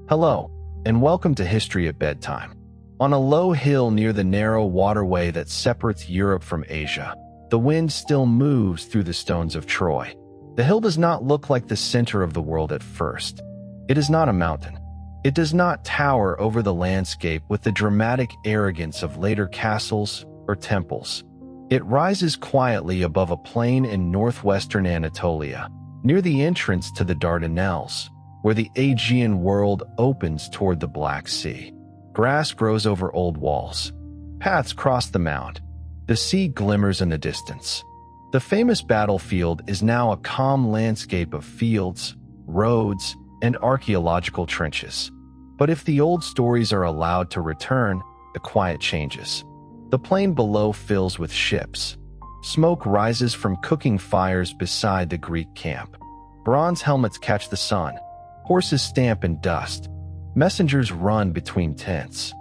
Hello, and welcome to History at Bedtime. On a low hill near the narrow waterway that separates Europe from Asia, the wind still moves through the stones of Troy. The hill does not look like the center of the world at first. It is not a mountain. It does not tower over the landscape with the dramatic arrogance of later castles or temples. It rises quietly above a plain in northwestern Anatolia, near the entrance to the Dardanelles, where the Aegean world opens toward the Black Sea. Grass grows over old walls. Paths cross the mound. The sea glimmers in the distance. The famous battlefield is now a calm landscape of fields, roads, and archaeological trenches. But if the old stories are allowed to return, the quiet changes. The plain below fills with ships. Smoke rises from cooking fires beside the Greek camp. Bronze helmets catch the sun. Horses stamp in dust. Messengers run between tents.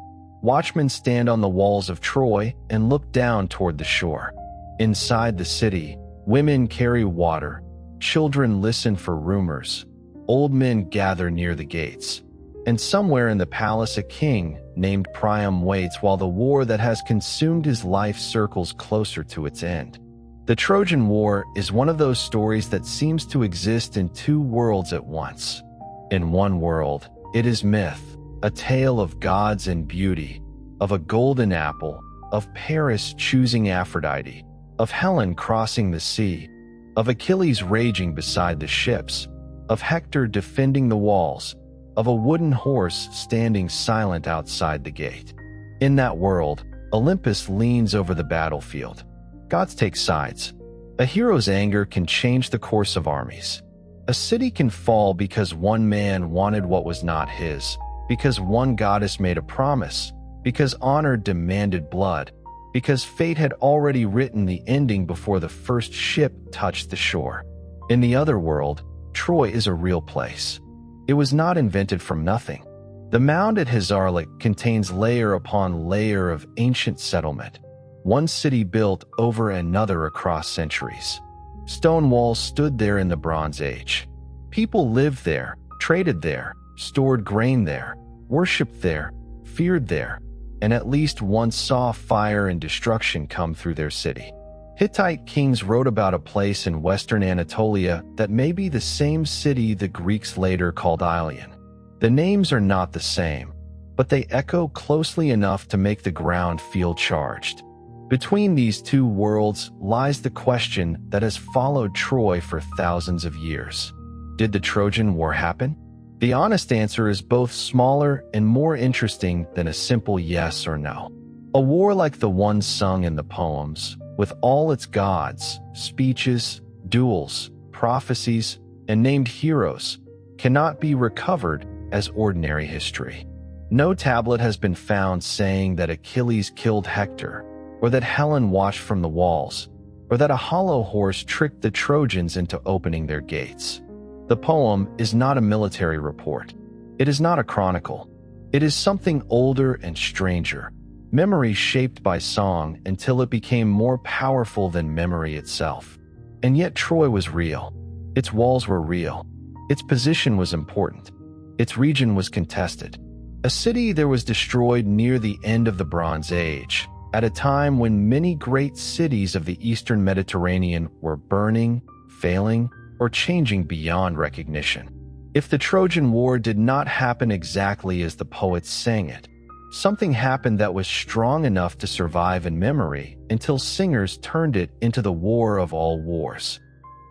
Watchmen stand on the walls of Troy and look down toward the shore. Inside the city, women carry water. Children listen for rumors. Old men gather near the gates. And somewhere in the palace, a king named Priam waits while the war that has consumed his life circles closer to its end. The Trojan War is one of those stories that seems to exist in two worlds at once. In one world, it is myth, a tale of gods and beauty, of a golden apple, of Paris choosing Aphrodite, of Helen crossing the sea, of Achilles raging beside the ships, of Hector defending the walls, of a wooden horse standing silent outside the gate. In that world, Olympus leans over the battlefield. Gods take sides. A hero's anger can change the course of armies. A city can fall because one man wanted what was not his, because one goddess made a promise, because honor demanded blood, because fate had already written the ending before the first ship touched the shore. In the other world, Troy is a real place. It was not invented from nothing. The mound at Hisarlik contains layer upon layer of ancient settlement, one city built over another across centuries. Stone walls stood there in the Bronze Age. People lived there, traded there, stored grain there, worshipped there, feared there, and at least once saw fire and destruction come through their city. Hittite kings wrote about a place in western Anatolia that may be the same city the Greeks later called Ilion. The names are not the same, but they echo closely enough to make the ground feel charged. Between these two worlds lies the question that has followed Troy for thousands of years. Did the Trojan War happen? The honest answer is both smaller and more interesting than a simple yes or no. A war like the one sung in the poems, with all its gods, speeches, duels, prophecies, and named heroes, cannot be recovered as ordinary history. No tablet has been found saying that Achilles killed Hector, or that Helen watched from the walls, or that a hollow horse tricked the Trojans into opening their gates. The poem is not a military report. It is not a chronicle. It is something older and stranger, memory shaped by song until it became more powerful than memory itself. And yet Troy was real. Its walls were real. Its position was important. Its region was contested. A city that was destroyed near the end of the Bronze Age, at a time when many great cities of the Eastern Mediterranean were burning, failing, or changing beyond recognition. If the Trojan War did not happen exactly as the poets sang it, something happened that was strong enough to survive in memory until singers turned it into the war of all wars.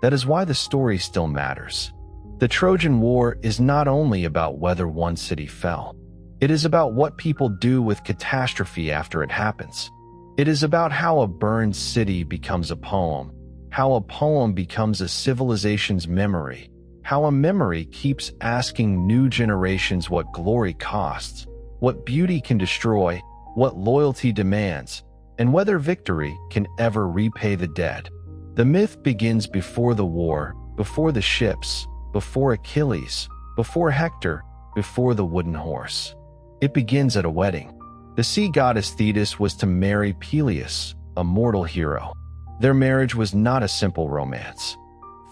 That is why the story still matters. The Trojan War is not only about whether one city fell. It is about what people do with catastrophe after it happens. It is about how a burned city becomes a poem, how a poem becomes a civilization's memory, how a memory keeps asking new generations what glory costs, what beauty can destroy, what loyalty demands, and whether victory can ever repay the dead. The myth begins before the war, before the ships, before Achilles, before Hector, before the wooden horse. It begins at a wedding. The sea goddess Thetis was to marry Peleus, a mortal hero. Their marriage was not a simple romance.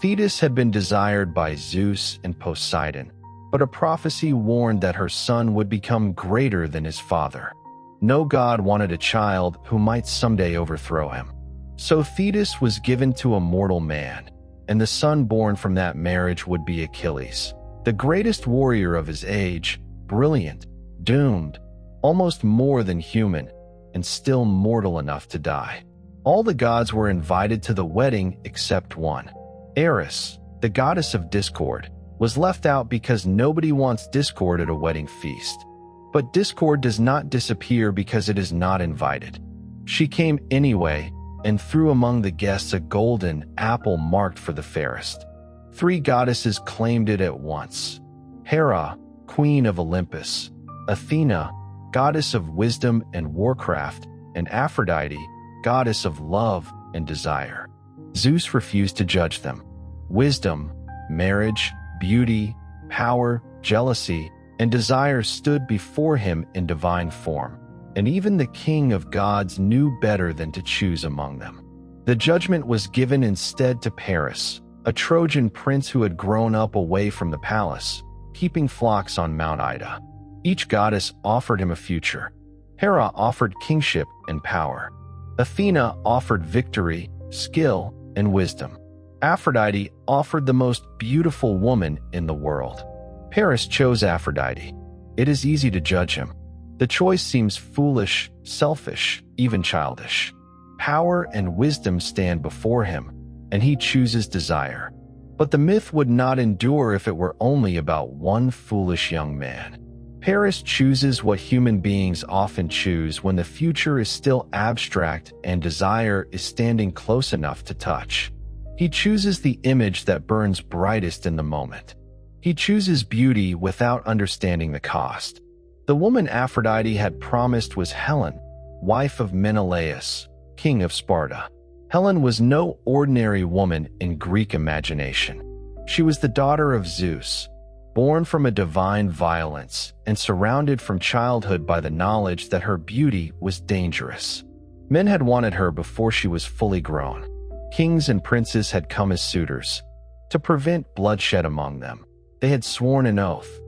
Thetis had been desired by Zeus and Poseidon, but a prophecy warned that her son would become greater than his father. No god wanted a child who might someday overthrow him. So Thetis was given to a mortal man, and the son born from that marriage would be Achilles, the greatest warrior of his age, brilliant, doomed, almost more than human, and still mortal enough to die. All the gods were invited to the wedding except one. Eris, the goddess of discord, was left out because nobody wants discord at a wedding feast. But discord does not disappear because it is not invited. She came anyway and threw among the guests a golden apple marked for the fairest. 3 goddesses claimed it at once: Hera, queen of Olympus; Athena, goddess of wisdom and warcraft; and Aphrodite, goddess of love and desire. Zeus refused to judge them. Wisdom, marriage, beauty, power, jealousy, and desire stood before him in divine form, and even the king of gods knew better than to choose among them. The judgment was given instead to Paris, a Trojan prince who had grown up away from the palace, keeping flocks on Mount Ida. Each goddess offered him a future. Hera offered kingship and power. Athena offered victory, skill, and wisdom. Aphrodite offered the most beautiful woman in the world. Paris chose Aphrodite. It is easy to judge him. The choice seems foolish, selfish, even childish. Power and wisdom stand before him, and he chooses desire. But the myth would not endure if it were only about one foolish young man. Paris chooses what human beings often choose when the future is still abstract and desire is standing close enough to touch. He chooses the image that burns brightest in the moment. He chooses beauty without understanding the cost. The woman Aphrodite had promised was Helen, wife of Menelaus, king of Sparta. Helen was no ordinary woman in Greek imagination. She was the daughter of Zeus, born from a divine violence and surrounded from childhood by the knowledge that her beauty was dangerous. Men had wanted her before she was fully grown. Kings and princes had come as suitors. To prevent bloodshed among them, they had sworn an oath.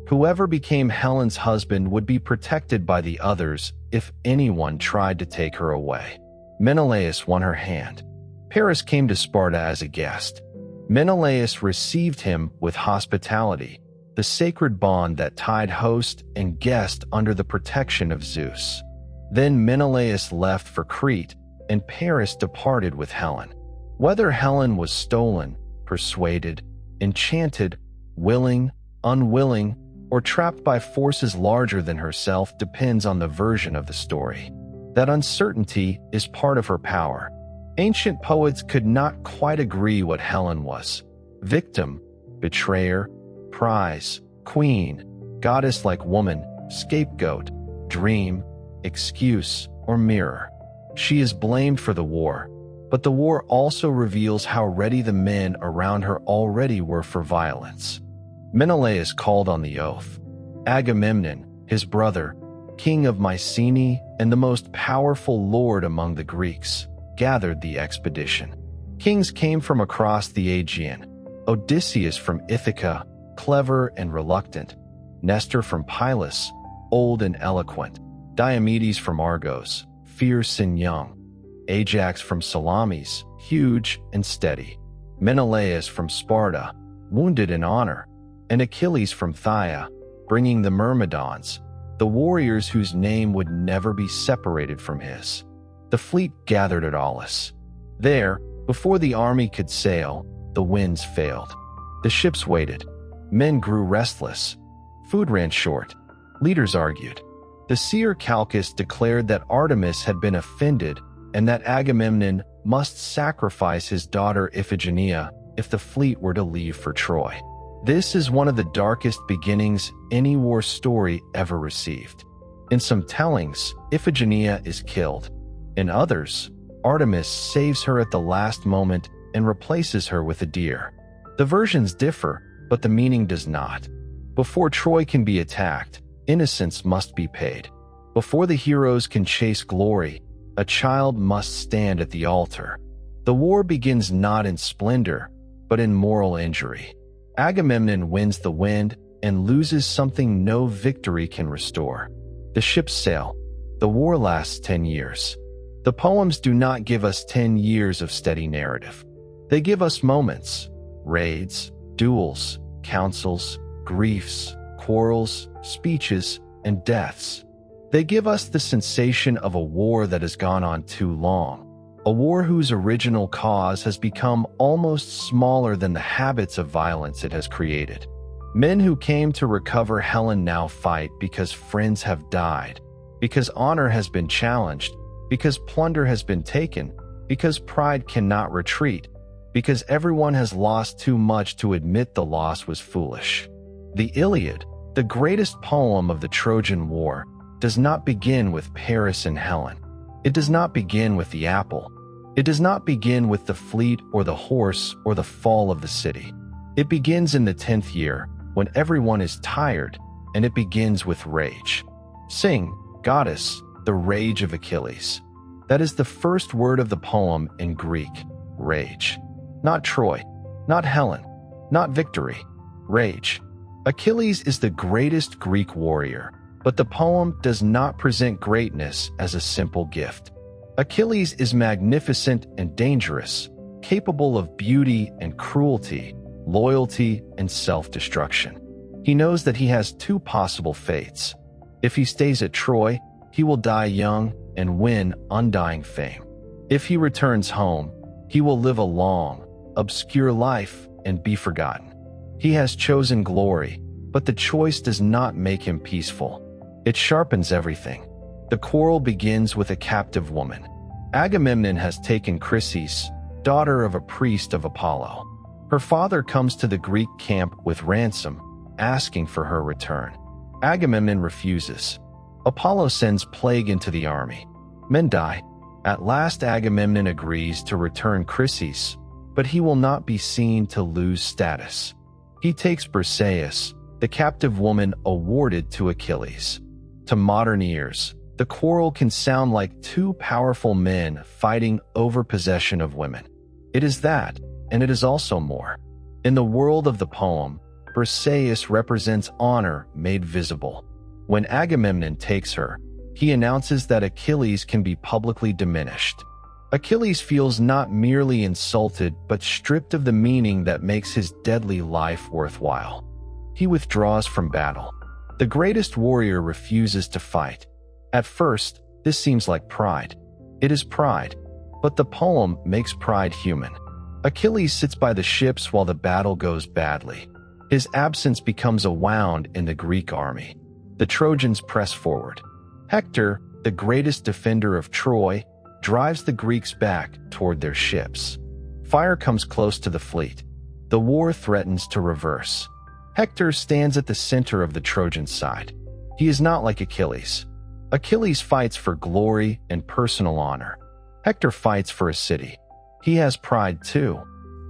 Whoever became Helen's husband would be protected by the others if anyone tried to take her away. Menelaus won her hand. Paris came to Sparta as a guest. Menelaus received him with hospitality, the sacred bond that tied host and guest under the protection of Zeus. Then Menelaus left for Crete, and Paris departed with Helen. Whether Helen was stolen, persuaded, enchanted, willing, unwilling, or trapped by forces larger than herself depends on the version of the story. That uncertainty is part of her power. Ancient poets could not quite agree what Helen was: victim, betrayer, prize, queen, goddess-like woman, scapegoat, dream, excuse, or mirror. She is blamed for the war, but the war also reveals how ready the men around her already were for violence. Menelaus called on the oath. Agamemnon, his brother, king of Mycenae and the most powerful lord among the Greeks, gathered the expedition. Kings came from across the Aegean: Odysseus from Ithaca, clever and reluctant; Nestor from Pylos, old and eloquent; Diomedes from Argos, fierce and young; Ajax from Salamis, huge and steady; Menelaus from Sparta, wounded in honor; and Achilles from Phthia, bringing the Myrmidons, the warriors whose name would never be separated from his. The fleet gathered at Aulis. There, before the army could sail, the winds failed. The ships waited. Men grew restless. Food ran short. Leaders argued. The seer Calchas declared that Artemis had been offended and that Agamemnon must sacrifice his daughter Iphigenia if the fleet were to leave for Troy. This is one of the darkest beginnings any war story ever received. In some tellings, Iphigenia is killed. In others, Artemis saves her at the last moment and replaces her with a deer. The versions differ, but the meaning does not. Before Troy can be attacked, innocence must be paid. Before the heroes can chase glory, a child must stand at the altar. The war begins not in splendor, but in moral injury. Agamemnon wins the wind, and loses something no victory can restore. The ships sail. The war lasts 10 years. The poems do not give us 10 years of steady narrative. They give us moments, raids, duels, councils, griefs, quarrels, speeches, and deaths. They give us the sensation of a war that has gone on too long, a war whose original cause has become almost smaller than the habits of violence it has created. Men who came to recover Helen now fight because friends have died, because honor has been challenged, because plunder has been taken, because pride cannot retreat, because everyone has lost too much to admit the loss was foolish. The Iliad, the greatest poem of the Trojan War, does not begin with Paris and Helen. It does not begin with the apple. It does not begin with the fleet or the horse or the fall of the city. It begins in the 10th year, when everyone is tired, and it begins with rage. Sing, goddess, the rage of Achilles. That is the first word of the poem in Greek, rage. Not Troy, not Helen, not victory, rage. Achilles is the greatest Greek warrior, but the poem does not present greatness as a simple gift. Achilles is magnificent and dangerous, capable of beauty and cruelty, loyalty and self-destruction. He knows that he has two possible fates. If he stays at Troy, he will die young and win undying fame. If he returns home, he will live a long, obscure life and be forgotten. He has chosen glory, but the choice does not make him peaceful. It sharpens everything. The quarrel begins with a captive woman. Agamemnon has taken Chryseis, daughter of a priest of Apollo. Her father comes to the Greek camp with ransom, asking for her return. Agamemnon refuses. Apollo sends plague into the army. Men die. At last Agamemnon agrees to return Chryseis, but he will not be seen to lose status. He takes Briseis, the captive woman awarded to Achilles. To modern ears, the quarrel can sound like two powerful men fighting over possession of women. It is that, and it is also more. In the world of the poem, Briseis represents honor made visible. When Agamemnon takes her, he announces that Achilles can be publicly diminished. Achilles feels not merely insulted, but stripped of the meaning that makes his deadly life worthwhile. He withdraws from battle. The greatest warrior refuses to fight. At first, this seems like pride. It is pride, but the poem makes pride human. Achilles sits by the ships while the battle goes badly. His absence becomes a wound in the Greek army. The Trojans press forward. Hector, the greatest defender of Troy, drives the Greeks back toward their ships. Fire comes close to the fleet. The war threatens to reverse. Hector stands at the center of the Trojan side. He is not like Achilles. Achilles fights for glory and personal honor. Hector fights for a city. He has pride too,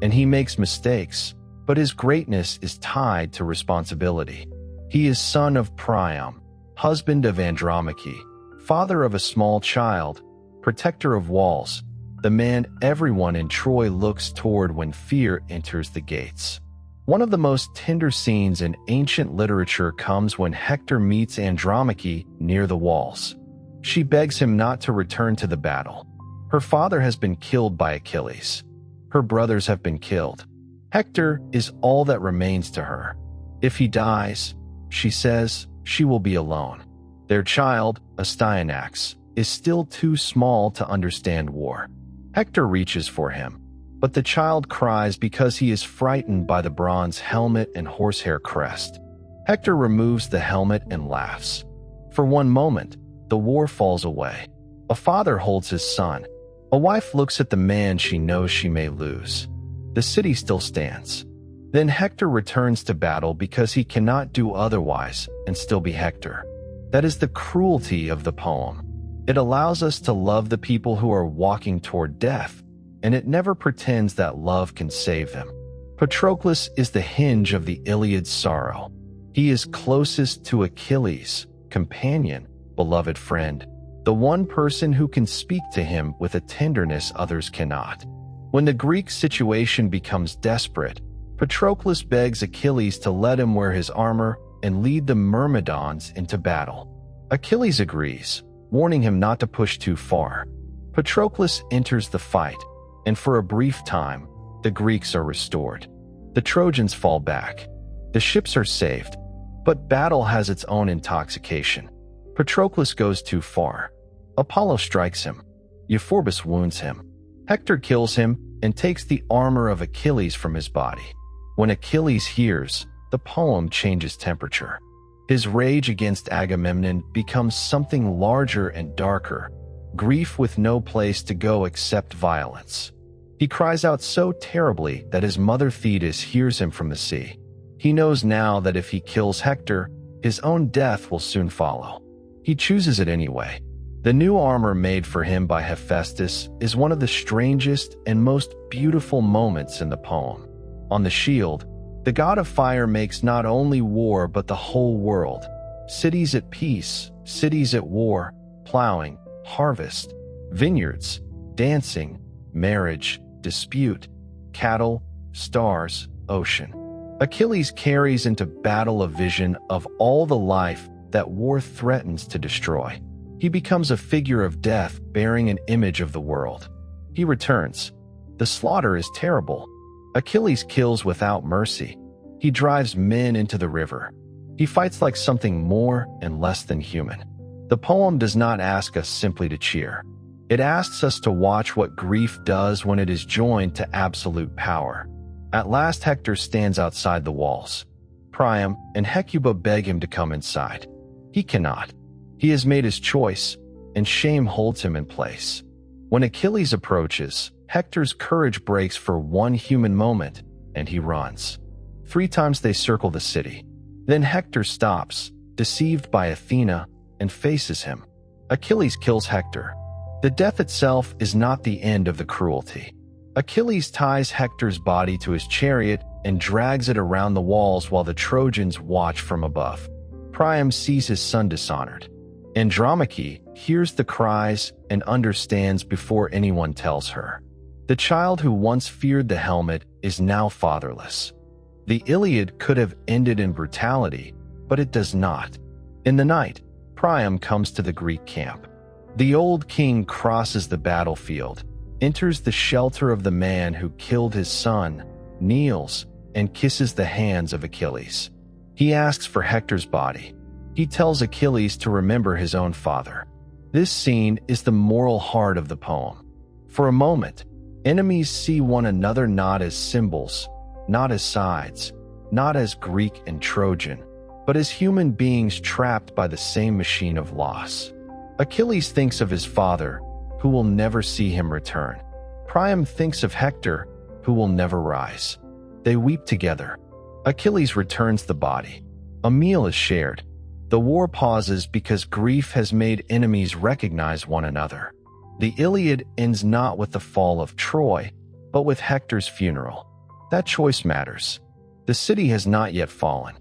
and he makes mistakes, but his greatness is tied to responsibility. He is son of Priam, husband of Andromache, father of a small child, protector of walls, the man everyone in Troy looks toward when fear enters the gates. One of the most tender scenes in ancient literature comes when Hector meets Andromache near the walls. She begs him not to return to the battle. Her father has been killed by Achilles. Her brothers have been killed. Hector is all that remains to her. If he dies, she says, she will be alone. Their child, Astyanax, is still too small to understand war. Hector reaches for him, but the child cries because he is frightened by the bronze helmet and horsehair crest. Hector removes the helmet and laughs. For one moment, the war falls away. A father holds his son. A wife looks at the man she knows she may lose. The city still stands. Then Hector returns to battle because he cannot do otherwise and still be Hector. That is the cruelty of the poem. It allows us to love the people who are walking toward death, and it never pretends that love can save them. Patroclus is the hinge of the Iliad's sorrow. He is closest to Achilles, companion, beloved friend, the one person who can speak to him with a tenderness others cannot. When the Greek situation becomes desperate, Patroclus begs Achilles to let him wear his armor and lead the Myrmidons into battle. Achilles agrees, warning him not to push too far. Patroclus enters the fight, and for a brief time, the Greeks are restored. The Trojans fall back. The ships are saved, but battle has its own intoxication. Patroclus goes too far. Apollo strikes him. Euphorbus wounds him. Hector kills him and takes the armor of Achilles from his body. When Achilles hears, the poem changes temperature. His rage against Agamemnon becomes something larger and darker, grief with no place to go except violence. He cries out so terribly that his mother Thetis hears him from the sea. He knows now that if he kills Hector, his own death will soon follow. He chooses it anyway. The new armor made for him by Hephaestus is one of the strangest and most beautiful moments in the poem. On the shield, the god of fire makes not only war but the whole world. Cities at peace, cities at war, plowing, harvest, vineyards, dancing, marriage, dispute, cattle, stars, ocean. Achilles carries into battle a vision of all the life that war threatens to destroy. He becomes a figure of death bearing an image of the world. He returns. The slaughter is terrible. Achilles kills without mercy. He drives men into the river. He fights like something more and less than human. The poem does not ask us simply to cheer. It asks us to watch what grief does when it is joined to absolute power. At last Hector stands outside the walls. Priam and Hecuba beg him to come inside. He cannot. He has made his choice, and shame holds him in place. When Achilles approaches, Hector's courage breaks for one human moment, and he runs. 3 times they circle the city. Then Hector stops, deceived by Athena, and faces him. Achilles kills Hector. The death itself is not the end of the cruelty. Achilles ties Hector's body to his chariot and drags it around the walls while the Trojans watch from above. Priam sees his son dishonored. Andromache hears the cries and understands before anyone tells her. The child who once feared the helmet is now fatherless. The Iliad could have ended in brutality, but it does not. In the night, Priam comes to the Greek camp. The old king crosses the battlefield, enters the shelter of the man who killed his son, kneels, and kisses the hands of Achilles. He asks for Hector's body. He tells Achilles to remember his own father. This scene is the moral heart of the poem. For a moment, enemies see one another not as symbols, not as sides, not as Greek and Trojan, but as human beings trapped by the same machine of loss. Achilles thinks of his father, who will never see him return. Priam thinks of Hector, who will never rise. They weep together. Achilles returns the body. A meal is shared. The war pauses because grief has made enemies recognize one another. The Iliad ends not with the fall of Troy, but with Hector's funeral. That choice matters. The city has not yet fallen.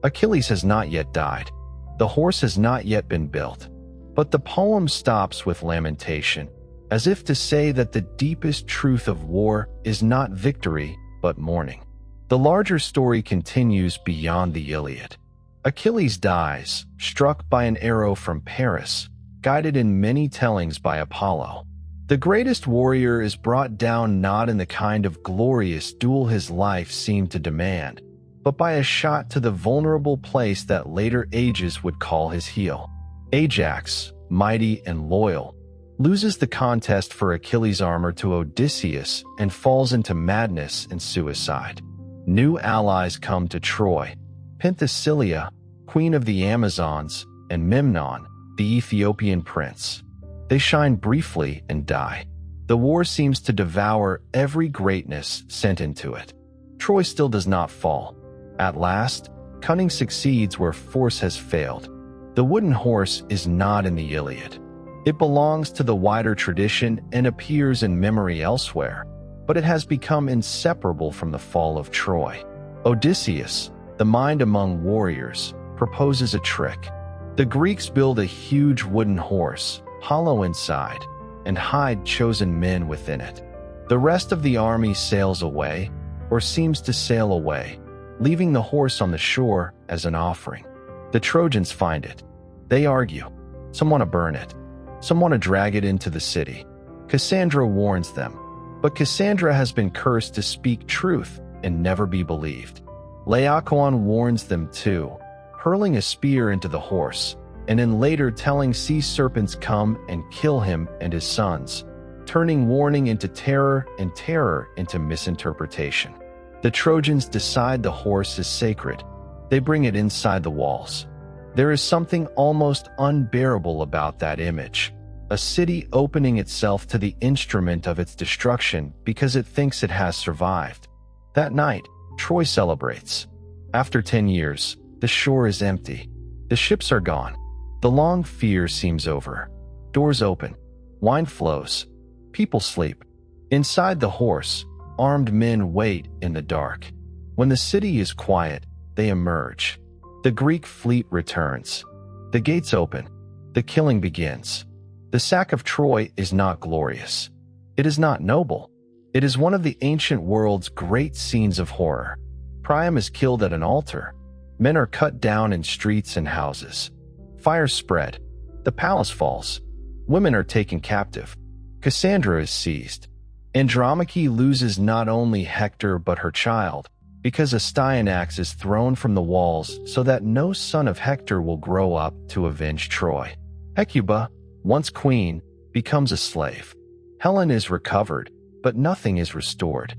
Achilles has not yet died. The horse has not yet been built. But the poem stops with lamentation, as if to say that the deepest truth of war is not victory, but mourning. The larger story continues beyond the Iliad. Achilles dies, struck by an arrow from Paris, guided in many tellings by Apollo. The greatest warrior is brought down not in the kind of glorious duel his life seemed to demand, but by a shot to the vulnerable place that later ages would call his heel. Ajax, mighty and loyal, loses the contest for Achilles' armor to Odysseus and falls into madness and suicide. New allies come to Troy: Penthesilea, queen of the Amazons, and Memnon, the Ethiopian prince. They shine briefly and die. The war seems to devour every greatness sent into it. Troy still does not fall. At last, cunning succeeds where force has failed. The wooden horse is not in the Iliad. It belongs to the wider tradition and appears in memory elsewhere, but it has become inseparable from the fall of Troy. Odysseus, the mind among warriors, proposes a trick. The Greeks build a huge wooden horse, hollow inside, and hide chosen men within it. The rest of the army sails away, or seems to sail away, leaving the horse on the shore as an offering. The Trojans find it. They argue. Some want to burn it. Some want to drag it into the city. Cassandra warns them, but Cassandra has been cursed to speak truth and never be believed. Laocoon warns them too, hurling a spear into the horse, and then later telling sea serpents come and kill him and his sons, turning warning into terror and terror into misinterpretation. The Trojans decide the horse is sacred. They bring it inside the walls. There is something almost unbearable about that image. A city opening itself to the instrument of its destruction because it thinks it has survived. That night, Troy celebrates. After 10 years, the shore is empty. The ships are gone. The long fear seems over. Doors open. Wine flows. People sleep. Inside the horse, armed men wait in the dark. When the city is quiet, they emerge. The Greek fleet returns. The gates open. The killing begins. The sack of Troy is not glorious. It is not noble. It is one of the ancient world's great scenes of horror. Priam is killed at an altar. Men are cut down in streets and houses. Fires spread. The palace falls. Women are taken captive. Cassandra is seized. Andromache loses not only Hector but her child, because Astyanax is thrown from the walls so that no son of Hector will grow up to avenge Troy. Hecuba, once queen, becomes a slave. Helen is recovered, but nothing is restored.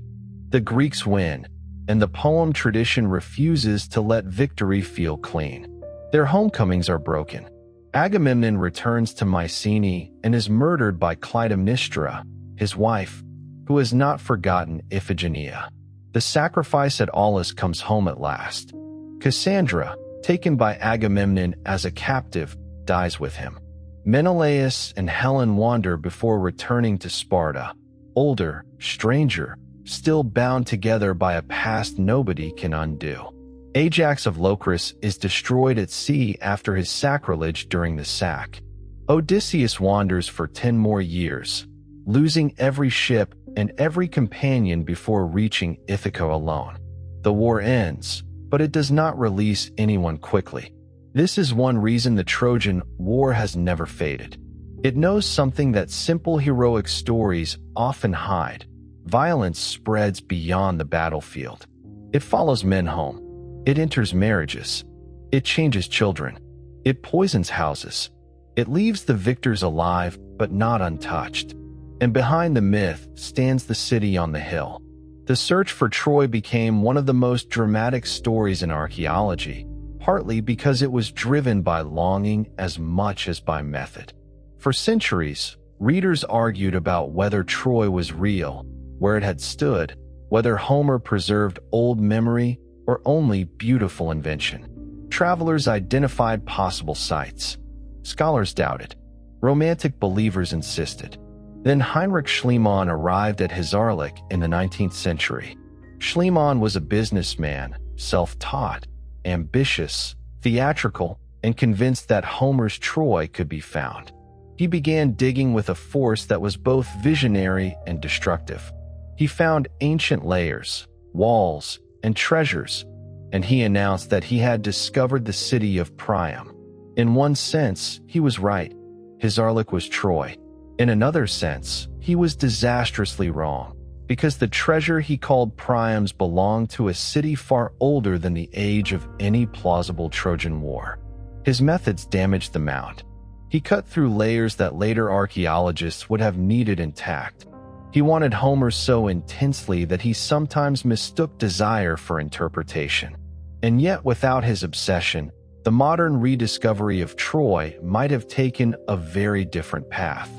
The Greeks win, and the poem tradition refuses to let victory feel clean. Their homecomings are broken. Agamemnon returns to Mycenae and is murdered by Clytemnestra, his wife, who has not forgotten Iphigenia. The sacrifice at Aulis comes home at last. Cassandra, taken by Agamemnon as a captive, dies with him. Menelaus and Helen wander before returning to Sparta, older, stranger, still bound together by a past nobody can undo. Ajax of Locris is destroyed at sea after his sacrilege during the sack. Odysseus wanders for 10 more years, losing every ship and every companion before reaching Ithaca alone. The war ends, but it does not release anyone quickly. This is one reason the Trojan War has never faded. It knows something that simple heroic stories often hide. Violence spreads beyond the battlefield. It follows men home. It enters marriages. It changes children. It poisons houses. It leaves the victors alive but not untouched. And behind the myth stands the city on the hill. The search for Troy became one of the most dramatic stories in archaeology, partly because it was driven by longing as much as by method. For centuries, readers argued about whether Troy was real, where it had stood, whether Homer preserved old memory or only beautiful invention. Travelers identified possible sites. Scholars doubted. Romantic believers insisted. Then Heinrich Schliemann arrived at Hisarlik in the 19th century. Schliemann was a businessman, self-taught, ambitious, theatrical, and convinced that Homer's Troy could be found. He began digging with a force that was both visionary and destructive. He found ancient layers, walls, and treasures, and he announced that he had discovered the city of Priam. In one sense, he was right. Hisarlik was Troy. In another sense, he was disastrously wrong, because the treasure he called Priam's belonged to a city far older than the age of any plausible Trojan War. His methods damaged the mound. He cut through layers that later archaeologists would have needed intact. He wanted Homer so intensely that he sometimes mistook desire for interpretation. And yet, without his obsession, the modern rediscovery of Troy might have taken a very different path.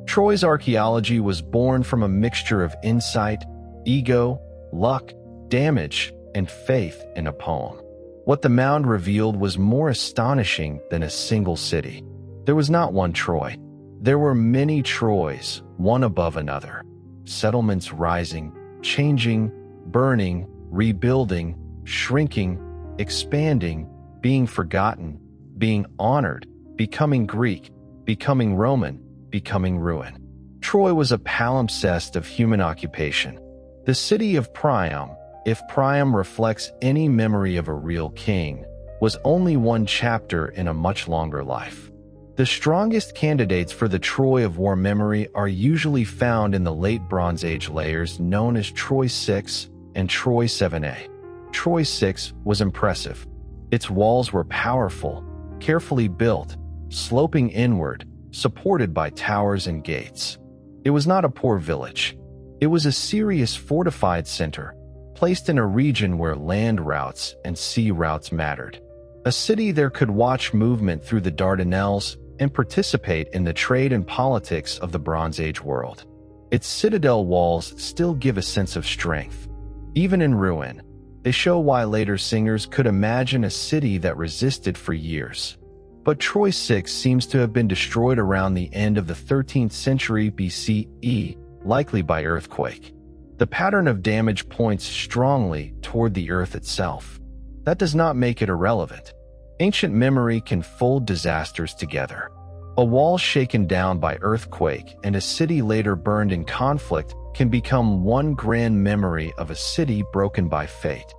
Troy's archaeology was born from a mixture of insight, ego, luck, damage, and faith in a poem. What the mound revealed was more astonishing than a single city. There was not one Troy. There were many Troys, one above another. Settlements rising, changing, burning, rebuilding, shrinking, expanding, being forgotten, being honored, becoming Greek, becoming Roman, becoming ruin. Troy was a palimpsest of human occupation. The city of Priam, if Priam reflects any memory of a real king, was only one chapter in a much longer life. The strongest candidates for the Troy of War memory are usually found in the late Bronze Age layers known as Troy VI and Troy VIIa. Troy VI was impressive. Its walls were powerful, carefully built, sloping inward, supported by towers and gates. It was not a poor village. It was a serious fortified center, placed in a region where land routes and sea routes mattered. A city there could watch movement through the Dardanelles and participate in the trade and politics of the Bronze Age world. Its citadel walls still give a sense of strength. Even in ruin, they show why later singers could imagine a city that resisted for years. But Troy VI seems to have been destroyed around the end of the 13th century BCE, likely by earthquake. The pattern of damage points strongly toward the earth itself. That does not make it irrelevant. Ancient memory can fold disasters together. A wall shaken down by earthquake and a city later burned in conflict can become one grand memory of a city broken by fate.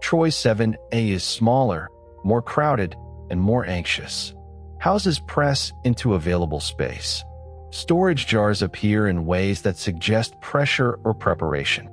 Troy VIIa is smaller, more crowded, and more anxious. Houses press into available space. Storage jars appear in ways that suggest pressure or preparation.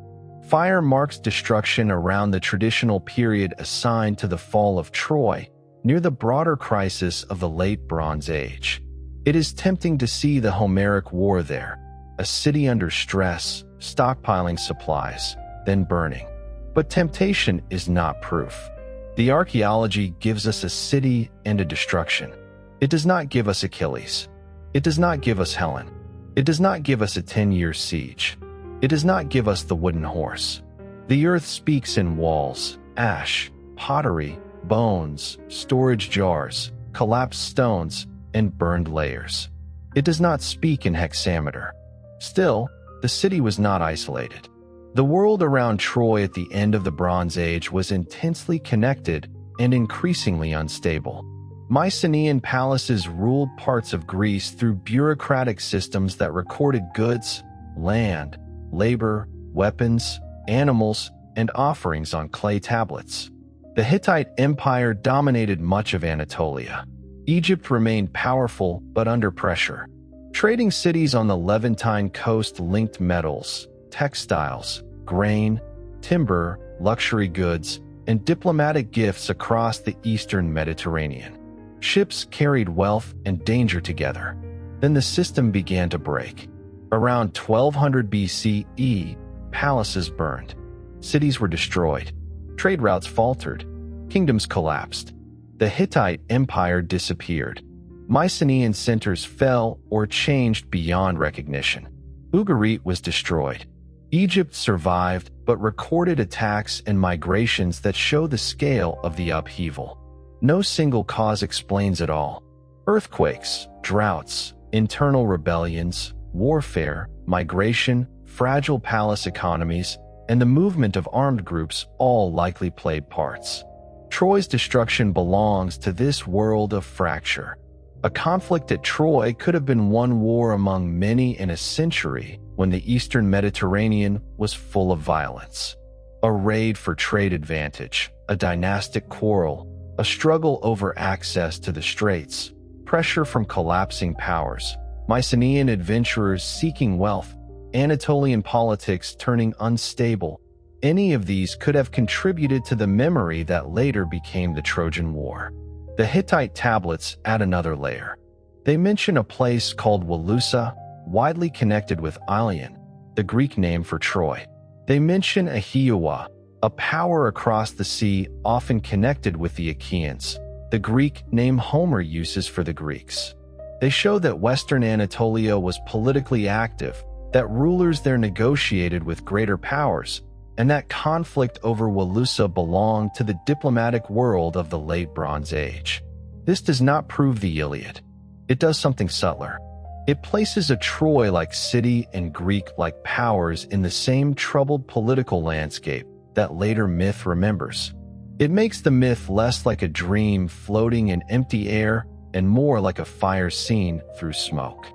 Fire marks destruction around the traditional period assigned to the fall of Troy, near the broader crisis of the late Bronze Age. It is tempting to see the Homeric War there, a city under stress, stockpiling supplies, then burning. But temptation is not proof. The archaeology gives us a city and a destruction. It does not give us Achilles. It does not give us Helen. It does not give us a 10-year siege. It does not give us the wooden horse. The earth speaks in walls, ash, pottery, bones, storage jars, collapsed stones, and burned layers. It does not speak in hexameter. Still, the city was not isolated. The world around Troy at the end of the Bronze Age was intensely connected and increasingly unstable. Mycenaean palaces ruled parts of Greece through bureaucratic systems that recorded goods, land, labor, weapons, animals, and offerings on clay tablets. The Hittite Empire dominated much of Anatolia. Egypt remained powerful but under pressure. Trading cities on the Levantine coast linked metals, textiles, grain, timber, luxury goods, and diplomatic gifts across the eastern Mediterranean. Ships carried wealth and danger together. Then the system began to break. Around 1200 BCE, palaces burned. Cities were destroyed. Trade routes faltered. Kingdoms collapsed. The Hittite Empire disappeared. Mycenaean centers fell or changed beyond recognition. Ugarit was destroyed. Egypt survived but recorded attacks and migrations that show the scale of the upheaval. No single cause explains it all. Earthquakes, droughts, internal rebellions, warfare, migration, fragile palace economies, and the movement of armed groups all likely played parts. Troy's destruction belongs to this world of fracture. A conflict at Troy could have been one war among many in a century when the eastern Mediterranean was full of violence. A raid for trade advantage, a dynastic quarrel, a struggle over access to the straits, pressure from collapsing powers, Mycenaean adventurers seeking wealth, Anatolian politics turning unstable. Any of these could have contributed to the memory that later became the Trojan War. The Hittite tablets add another layer. They mention a place called Wilusa, widely connected with Ilion, the Greek name for Troy. They mention Achilles, a power across the sea often connected with the Achaeans, the Greek name Homer uses for the Greeks. They show that Western Anatolia was politically active, that rulers there negotiated with greater powers, and that conflict over Wilusa belonged to the diplomatic world of the late Bronze Age. This does not prove the Iliad. It does something subtler. It places a Troy-like city and Greek-like powers in the same troubled political landscape that later myth remembers. It makes the myth less like a dream floating in empty air and more like a fire seen through smoke.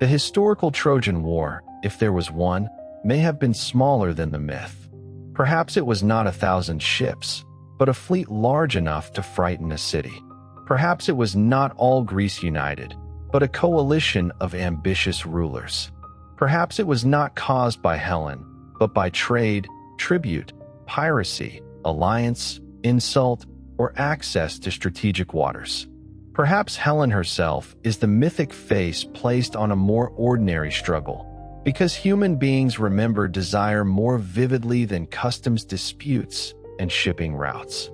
The historical Trojan War, if there was one, may have been smaller than the myth. Perhaps it was not 1,000 ships, but a fleet large enough to frighten a city. Perhaps it was not all Greece united, but a coalition of ambitious rulers. Perhaps it was not caused by Helen, but by trade, tribute, piracy, alliance, insult, or access to strategic waters. Perhaps Helen herself is the mythic face placed on a more ordinary struggle, because human beings remember desire more vividly than customs disputes and shipping routes.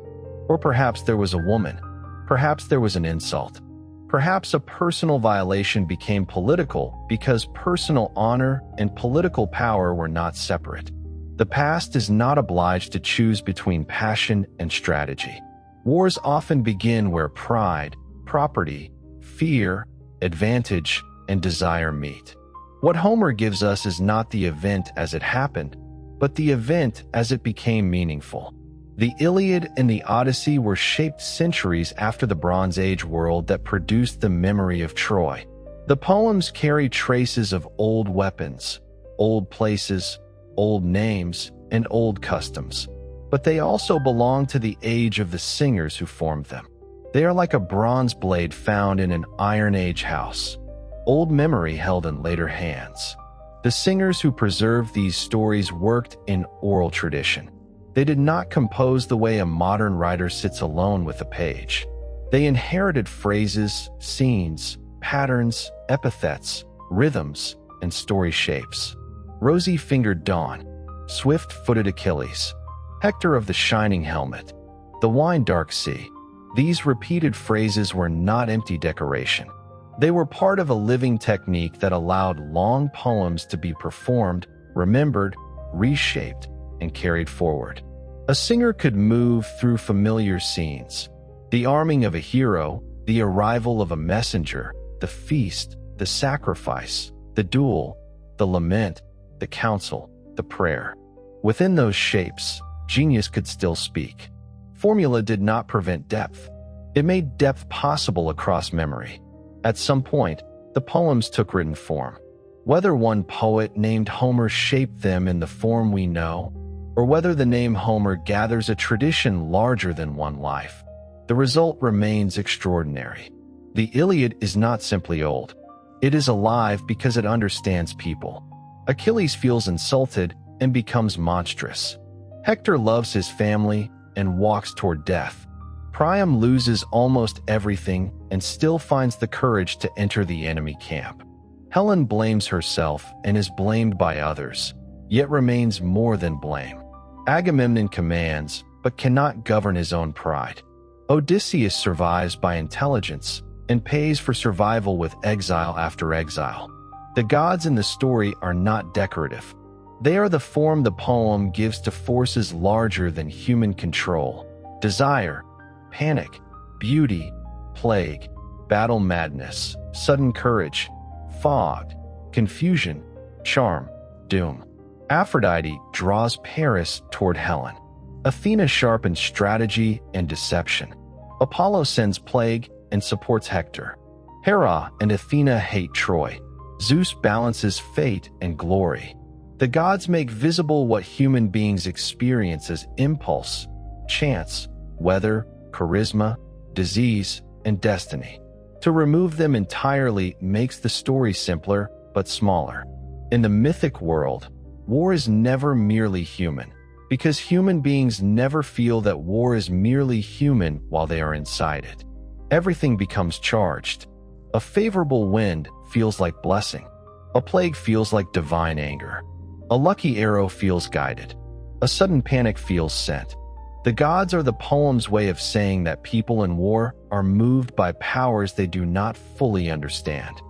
Or perhaps there was a woman. Perhaps there was an insult. Perhaps a personal violation became political because personal honor and political power were not separate. The past is not obliged to choose between passion and strategy. Wars often begin where pride, property, fear, advantage, and desire meet. What Homer gives us is not the event as it happened, but the event as it became meaningful. The Iliad and the Odyssey were shaped centuries after the Bronze Age world that produced the memory of Troy. The poems carry traces of old weapons, old places, old names, and old customs, but they also belong to the age of the singers who formed them. They are like a bronze blade found in an Iron Age house, old memory held in later hands. The singers who preserved these stories worked in oral tradition. They did not compose the way a modern writer sits alone with a page. They inherited phrases, scenes, patterns, epithets, rhythms, and story shapes. Rosy-fingered Dawn, swift-footed Achilles, Hector of the shining helmet, the wine-dark sea. These repeated phrases were not empty decoration. They were part of a living technique that allowed long poems to be performed, remembered, reshaped, and carried forward. A singer could move through familiar scenes: the arming of a hero, the arrival of a messenger, the feast, the sacrifice, the duel, the lament, the counsel, the prayer. Within those shapes, genius could still speak. Formula did not prevent depth. It made depth possible across memory. At some point, the poems took written form. Whether one poet named Homer shaped them in the form we know, or whether the name Homer gathers a tradition larger than one life, the result remains extraordinary. The Iliad is not simply old. It is alive because it understands people. Achilles feels insulted and becomes monstrous. Hector loves his family and walks toward death. Priam loses almost everything and still finds the courage to enter the enemy camp. Helen blames herself and is blamed by others, yet remains more than blame. Agamemnon commands, but cannot govern his own pride. Odysseus survives by intelligence and pays for survival with exile after exile. The gods in the story are not decorative. They are the form the poem gives to forces larger than human control: desire, panic, beauty, plague, battle madness, sudden courage, fog, confusion, charm, doom. Aphrodite draws Paris toward Helen. Athena sharpens strategy and deception. Apollo sends plague and supports Hector. Hera and Athena hate Troy. Zeus balances fate and glory. The gods make visible what human beings experience as impulse, chance, weather, charisma, disease, and destiny. To remove them entirely makes the story simpler but smaller. In the mythic world, war is never merely human, because human beings never feel that war is merely human while they are inside it. Everything becomes charged. A favorable wind feels like blessing. A plague feels like divine anger. A lucky arrow feels guided. A sudden panic feels sent. The gods are the poem's way of saying that people in war are moved by powers they do not fully understand.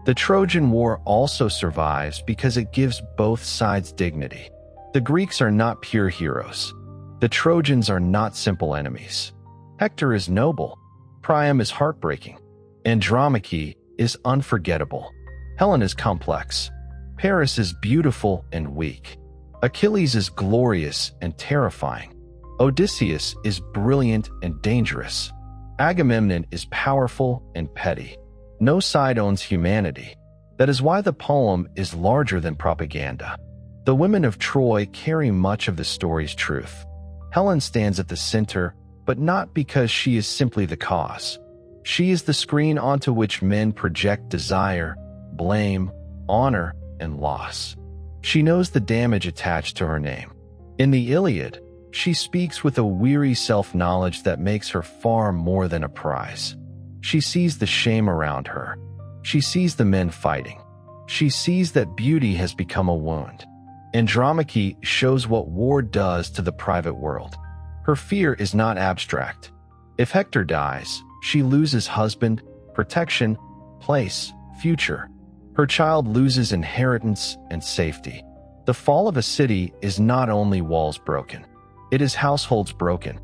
The Trojan War also survives because it gives both sides dignity. The Greeks are not pure heroes. The Trojans are not simple enemies. Hector is noble. Priam is heartbreaking. Andromache is unforgettable. Helen is complex. Paris is beautiful and weak. Achilles is glorious and terrifying. Odysseus is brilliant and dangerous. Agamemnon is powerful and petty. No side owns humanity. That is why the poem is larger than propaganda. The women of Troy carry much of the story's truth. Helen stands at the center, but not because she is simply the cause. She is the screen onto which men project desire, blame, honor, and loss. She knows the damage attached to her name. In the Iliad, she speaks with a weary self-knowledge that makes her far more than a prize. She sees the shame around her. She sees the men fighting. She sees that beauty has become a wound. Andromache shows what war does to the private world. Her fear is not abstract. If Hector dies, she loses husband, protection, place, future. Her child loses inheritance and safety. The fall of a city is not only walls broken. It is households broken.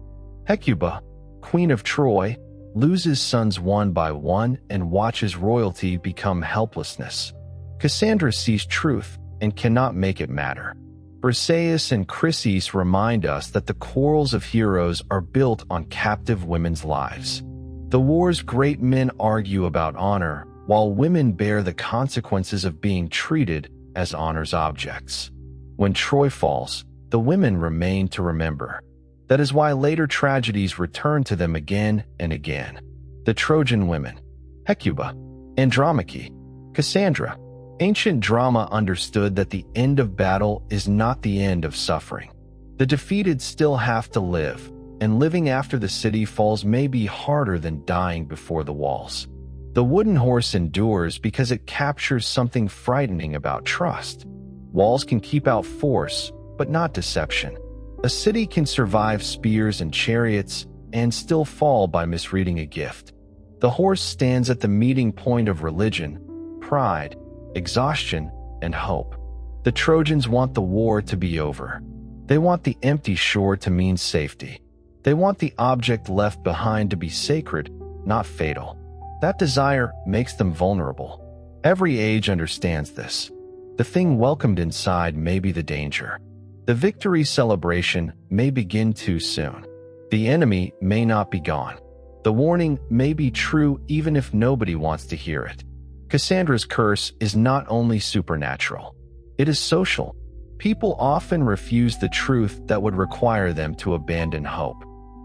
Hecuba, queen of Troy, loses sons one by one and watches royalty become helplessness. Cassandra sees truth and cannot make it matter. Briseis and Chryses remind us that the quarrels of heroes are built on captive women's lives. The war's great men argue about honor, while women bear the consequences of being treated as honor's objects. When Troy falls, the women remain to remember. That is why later tragedies return to them again and again. The Trojan women, Hecuba, Andromache, Cassandra. Ancient drama understood that the end of battle is not the end of suffering. The defeated still have to live, and living after the city falls may be harder than dying before the walls. The wooden horse endures because it captures something frightening about trust. Walls can keep out force, but not deception. A city can survive spears and chariots and still fall by misreading a gift. The horse stands at the meeting point of religion, pride, exhaustion, and hope. The Trojans want the war to be over. They want the empty shore to mean safety. They want the object left behind to be sacred, not fatal. That desire makes them vulnerable. Every age understands this. The thing welcomed inside may be the danger. The victory celebration may begin too soon. The enemy may not be gone. The warning may be true even if nobody wants to hear it. Cassandra's curse is not only supernatural. It is social. People often refuse the truth that would require them to abandon hope.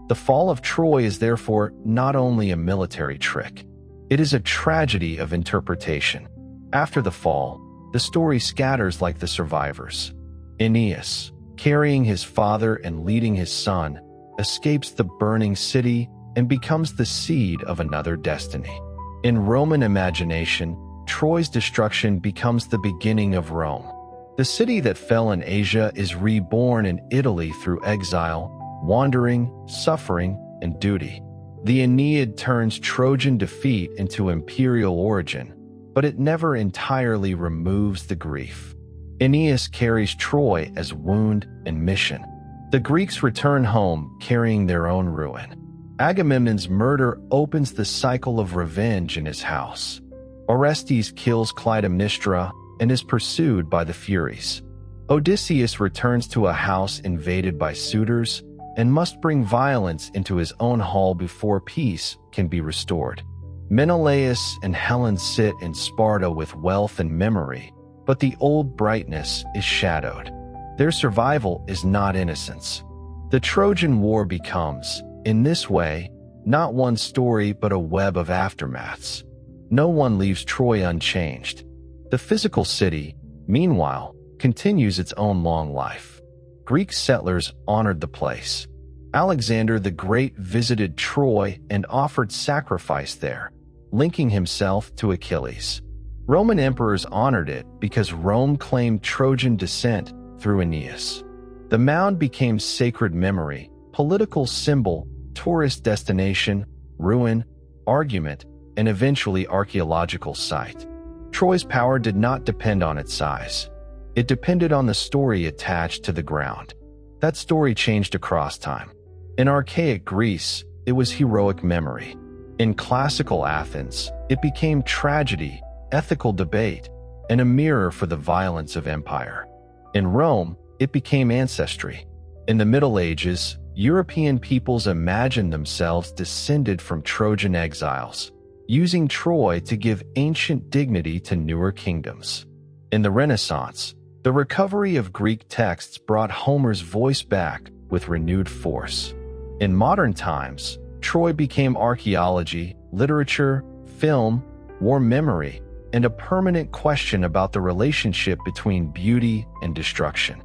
The fall of Troy is therefore not only a military trick. It is a tragedy of interpretation. After the fall, the story scatters like the survivors. Aeneas, carrying his father and leading his son, escapes the burning city and becomes the seed of another destiny. In Roman imagination, Troy's destruction becomes the beginning of Rome. The city that fell in Asia is reborn in Italy through exile, wandering, suffering, and duty. The Aeneid turns Trojan defeat into imperial origin, but it never entirely removes the grief. Aeneas carries Troy as wound and mission. The Greeks return home carrying their own ruin. Agamemnon's murder opens the cycle of revenge in his house. Orestes kills Clytemnestra and is pursued by the Furies. Odysseus returns to a house invaded by suitors and must bring violence into his own hall before peace can be restored. Menelaus and Helen sit in Sparta with wealth and memory, but the old brightness is shadowed. Their survival is not innocence. The Trojan War becomes, in this way, not one story but a web of aftermaths. No one leaves Troy unchanged. The physical city, meanwhile, continues its own long life. Greek settlers honored the place. Alexander the Great visited Troy and offered sacrifice there, linking himself to Achilles. Roman emperors honored it because Rome claimed Trojan descent through Aeneas. The mound became sacred memory, political symbol, tourist destination, ruin, argument, and eventually archaeological site. Troy's power did not depend on its size. It depended on the story attached to the ground. That story changed across time. In archaic Greece, it was heroic memory. In classical Athens, it became tragedy, ethical debate, and a mirror for the violence of empire. In Rome, it became ancestry. In the Middle Ages, European peoples imagined themselves descended from Trojan exiles, using Troy to give ancient dignity to newer kingdoms. In the Renaissance, The recovery of Greek texts brought Homer's voice back with renewed force. In modern times, Troy became archaeology, literature, film, war memory, and a permanent question about the relationship between beauty and destruction.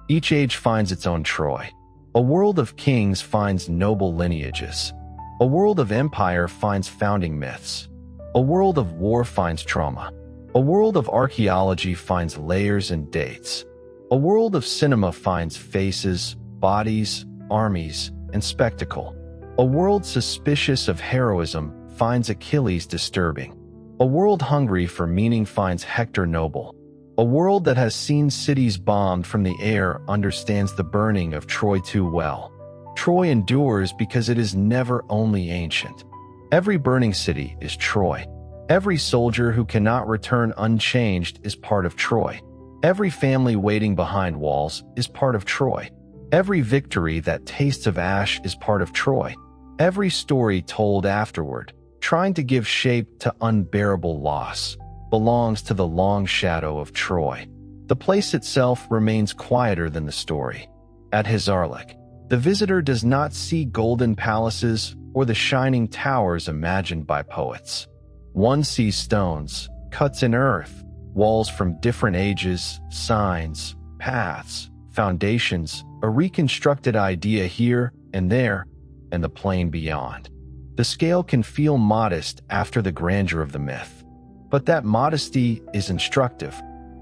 Each age finds its own Troy. A world of kings finds noble lineages. A world of empire finds founding myths. A world of war finds trauma. A world of archaeology finds layers and dates. A world of cinema finds faces, bodies, armies, and spectacle. A world suspicious of heroism finds Achilles disturbing. A world hungry for meaning finds Hector noble. A world that has seen cities bombed from the air understands the burning of Troy too well. Troy endures because it is never only ancient. Every burning city is Troy. Every soldier who cannot return unchanged is part of Troy. Every family waiting behind walls is part of Troy. Every victory that tastes of ash is part of Troy. Every story told afterward, trying to give shape to unbearable loss, belongs to the long shadow of Troy. The place itself remains quieter than the story. At Hisarlik, the visitor does not see golden palaces or the shining towers imagined by poets. One sees stones, cuts in earth, walls from different ages, signs, paths, foundations, a reconstructed idea here and there, and the plain beyond. The scale can feel modest after the grandeur of the myth, but that modesty is instructive.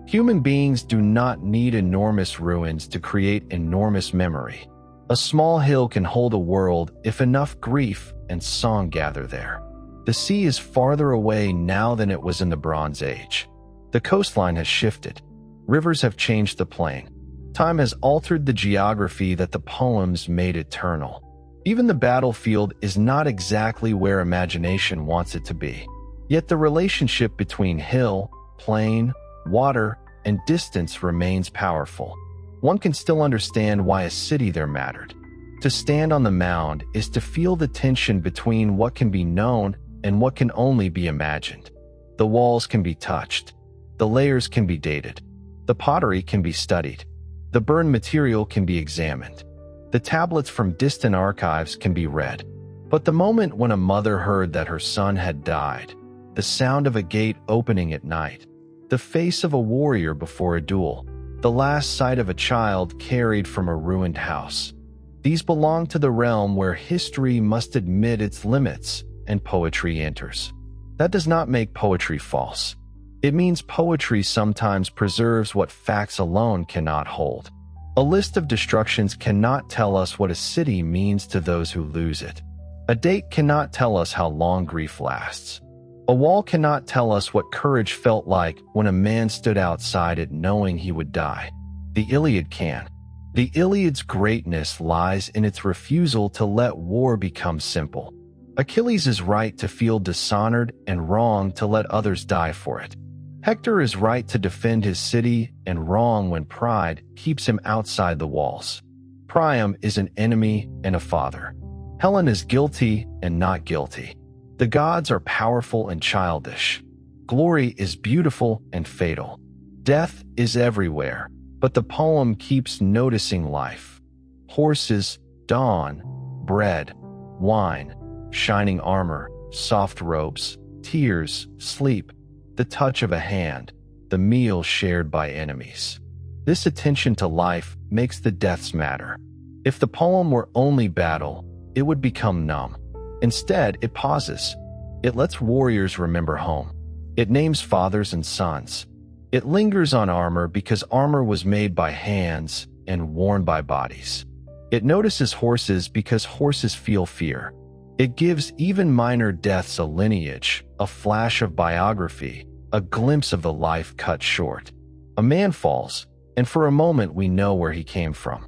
Human beings do not need enormous ruins to create enormous memory. A small hill can hold a world if enough grief and song gather there. The sea is farther away now than it was in the Bronze Age. The coastline has shifted. Rivers have changed the plain. Time has altered the geography that the poems made eternal. Even the battlefield is not exactly where imagination wants it to be. Yet the relationship between hill, plain, water, and distance remains powerful. One can still understand why a city there mattered. To stand on the mound is to feel the tension between what can be known and what can only be imagined. The walls can be touched. The layers can be dated. The pottery can be studied. The burned material can be examined. The tablets from distant archives can be read. But the moment when a mother heard that her son had died, the sound of a gate opening at night, the face of a warrior before a duel, the last sight of a child carried from a ruined house, these belong to the realm where history must admit its limits and poetry enters. That does not make poetry false. It means poetry sometimes preserves what facts alone cannot hold. A list of destructions cannot tell us what a city means to those who lose it. A date cannot tell us how long grief lasts. A wall cannot tell us what courage felt like when a man stood outside it knowing he would die. The Iliad can. The Iliad's greatness lies in its refusal to let war become simple. Achilles is right to feel dishonored and wrong to let others die for it. Hector is right to defend his city and wrong when pride keeps him outside the walls. Priam is an enemy and a father. Helen is guilty and not guilty. The gods are powerful and childish. Glory is beautiful and fatal. Death is everywhere, but the poem keeps noticing life. Horses, dawn, bread, wine, shining armor, soft robes, tears, sleep, the touch of a hand, the meal shared by enemies. This attention to life makes the deaths matter. If the poem were only battle, it would become numb. Instead, it pauses. It lets warriors remember home. It names fathers and sons. It lingers on armor because armor was made by hands and worn by bodies. It notices horses because horses feel fear. It gives even minor deaths a lineage, a flash of biography, a glimpse of the life cut short. A man falls, and for a moment we know where he came from.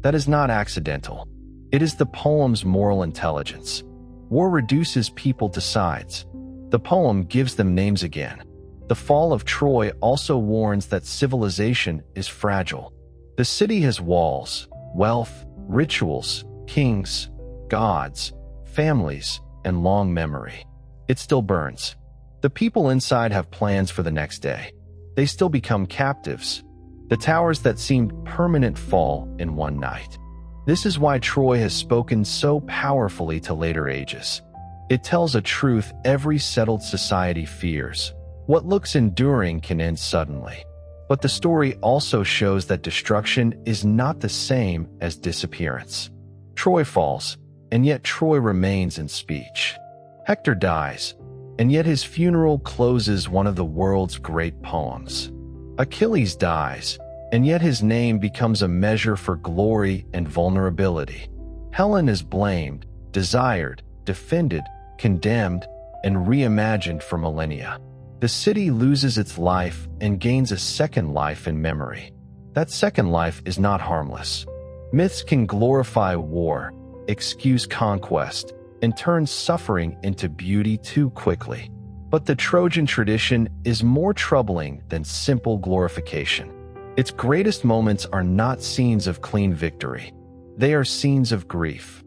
That is not accidental. It is the poem's moral intelligence. War reduces people to sides. The poem gives them names again. The fall of Troy also warns that civilization is fragile. The city has walls, wealth, rituals, kings, gods, families, and long memory. It still burns. The people inside have plans for the next day. They still become captives. The towers that seemed permanent fall in one night. This is why Troy has spoken so powerfully to later ages. It tells a truth every settled society fears. What looks enduring can end suddenly. But the story also shows that destruction is not the same as disappearance. Troy falls, and yet Troy remains in speech. Hector dies, and yet his funeral closes one of the world's great poems. Achilles dies, and yet his name becomes a measure for glory and vulnerability. Helen is blamed, desired, defended, condemned, and reimagined for millennia. The city loses its life and gains a second life in memory. That second life is not harmless. Myths can glorify war, excuse conquest, and turn suffering into beauty too quickly. But the Trojan tradition is more troubling than simple glorification. Its greatest moments are not scenes of clean victory. They are scenes of grief.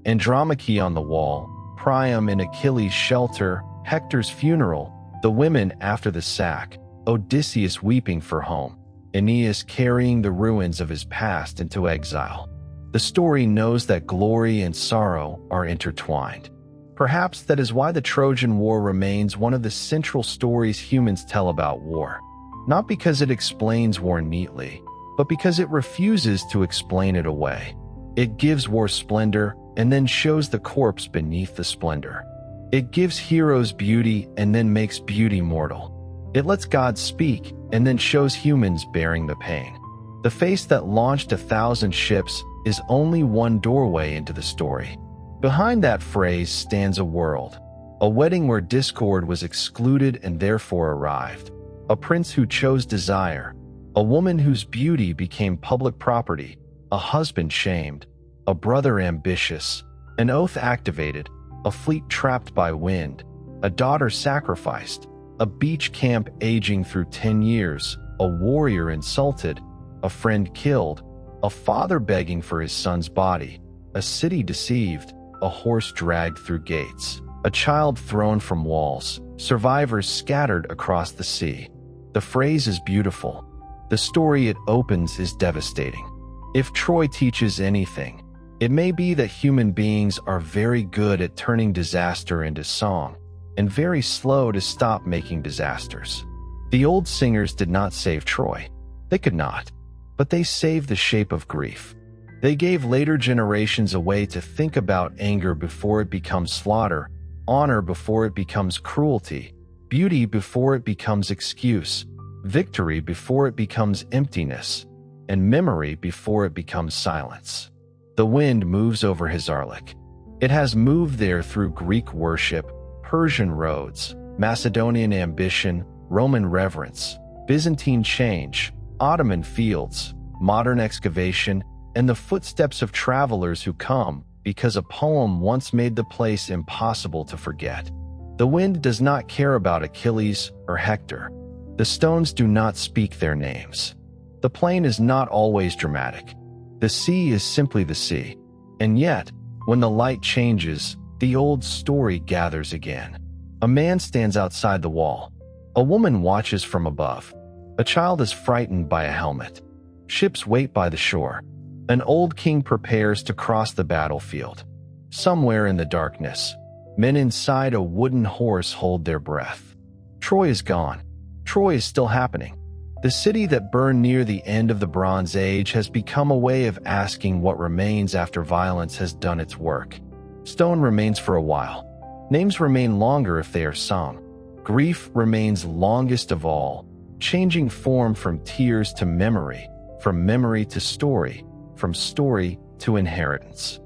Andromache on the wall, Priam in Achilles' shelter, Hector's funeral, the women after the sack, Odysseus weeping for home, Aeneas carrying the ruins of his past into exile. The story knows that glory and sorrow are intertwined. Perhaps that is why the Trojan War remains one of the central stories humans tell about war. Not because it explains war neatly, but because it refuses to explain it away. It gives war splendor and then shows the corpse beneath the splendor. It gives heroes beauty and then makes beauty mortal. It lets God speak and then shows humans bearing the pain. The face that launched 1,000 ships is only one doorway into the story. Behind that phrase stands a world, a wedding where discord was excluded and therefore arrived, a prince who chose desire, a woman whose beauty became public property, a husband shamed, a brother ambitious, an oath activated, a fleet trapped by wind, a daughter sacrificed, a beach camp aging through 10 years, a warrior insulted, a friend killed, a father begging for his son's body, a city deceived, a horse dragged through gates, a child thrown from walls, survivors scattered across the sea. The phrase is beautiful. The story it opens is devastating. If Troy teaches anything, it may be that human beings are very good at turning disaster into song, and very slow to stop making disasters. The old singers did not save Troy. They could not. But they saved the shape of grief. They gave later generations a way to think about anger before it becomes slaughter, honor before it becomes cruelty, beauty before it becomes excuse, victory before it becomes emptiness, and memory before it becomes silence. The wind moves over Hisarlik. It has moved there through Greek worship, Persian roads, Macedonian ambition, Roman reverence, Byzantine change, Ottoman fields, modern excavation, and the footsteps of travelers who come because a poem once made the place impossible to forget. The wind does not care about Achilles or Hector. The stones do not speak their names. The plain is not always dramatic. The sea is simply the sea. And yet, when the light changes, the old story gathers again. A man stands outside the wall. A woman watches from above. A child is frightened by a helmet. Ships wait by the shore. An old king prepares to cross the battlefield. Somewhere in the darkness, men inside a wooden horse hold their breath. Troy is gone. Troy is still happening. The city that burned near the end of the Bronze Age has become a way of asking what remains after violence has done its work. Stone remains for a while. Names remain longer if they are sung. Grief remains longest of all, changing form from tears to memory, from memory to story, from story to inheritance.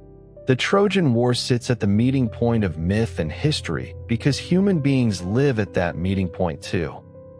The Trojan War sits at the meeting point of myth and history because human beings live at that meeting point too.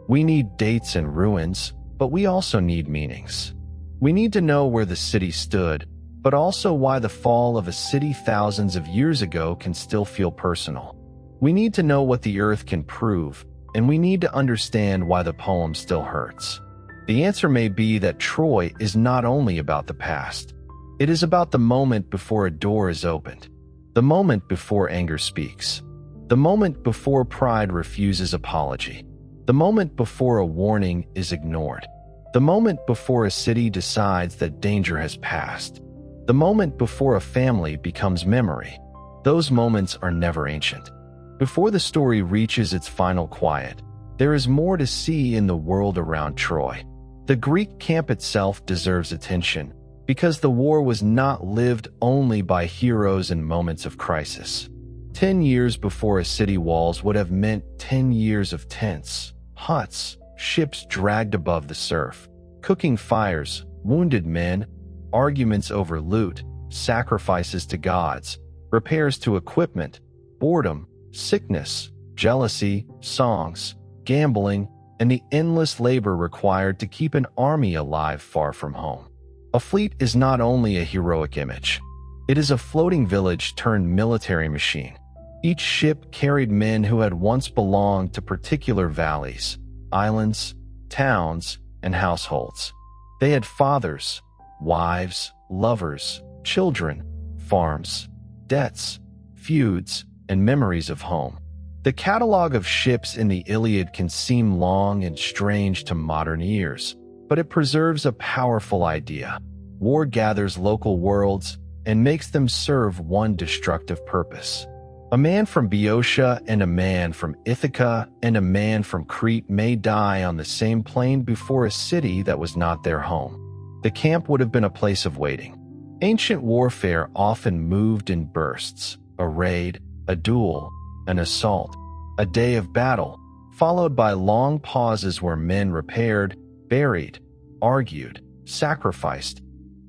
We need dates and ruins, but we also need meanings. We need to know where the city stood, but also why the fall of a city thousands of years ago can still feel personal. We need to know what the earth can prove, and we need to understand why the poem still hurts. The answer may be that Troy is not only about the past. It is about the moment before a door is opened, the moment before anger speaks, the moment before pride refuses apology, the moment before a warning is ignored. The moment before a city decides that danger has passed. The moment before a family becomes memory. Those moments are never ancient. Before the story reaches its final quiet, there is more to see in the world around Troy. The Greek camp itself deserves attention, because the war was not lived only by heroes in moments of crisis. 10 years before a city walls would have meant 10 years of tents, huts, ships dragged above the surf, cooking fires, wounded men, arguments over loot, sacrifices to gods, repairs to equipment, boredom, sickness, jealousy, songs, gambling, and the endless labor required to keep an army alive far from home. A fleet is not only a heroic image. It is a floating village turned military machine. Each ship carried men who had once belonged to particular valleys, islands, towns, and households. They had fathers, wives, lovers, children, farms, debts, feuds, and memories of home. The catalog of ships in the Iliad can seem long and strange to modern ears, but it preserves a powerful idea. War gathers local worlds and makes them serve one destructive purpose. A man from Boeotia and a man from Ithaca and a man from Crete may die on the same plain before a city that was not their home. The camp would have been a place of waiting. Ancient warfare often moved in bursts: a raid, a duel, an assault, a day of battle, followed by long pauses where men repaired, buried, argued, sacrificed,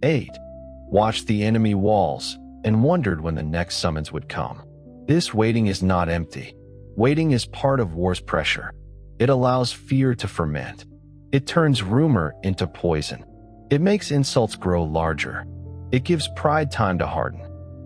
ate, watched the enemy walls, and wondered when the next summons would come. This waiting is not empty. Waiting is part of war's pressure. It allows fear to ferment. It turns rumor into poison. It makes insults grow larger. It gives pride time to harden.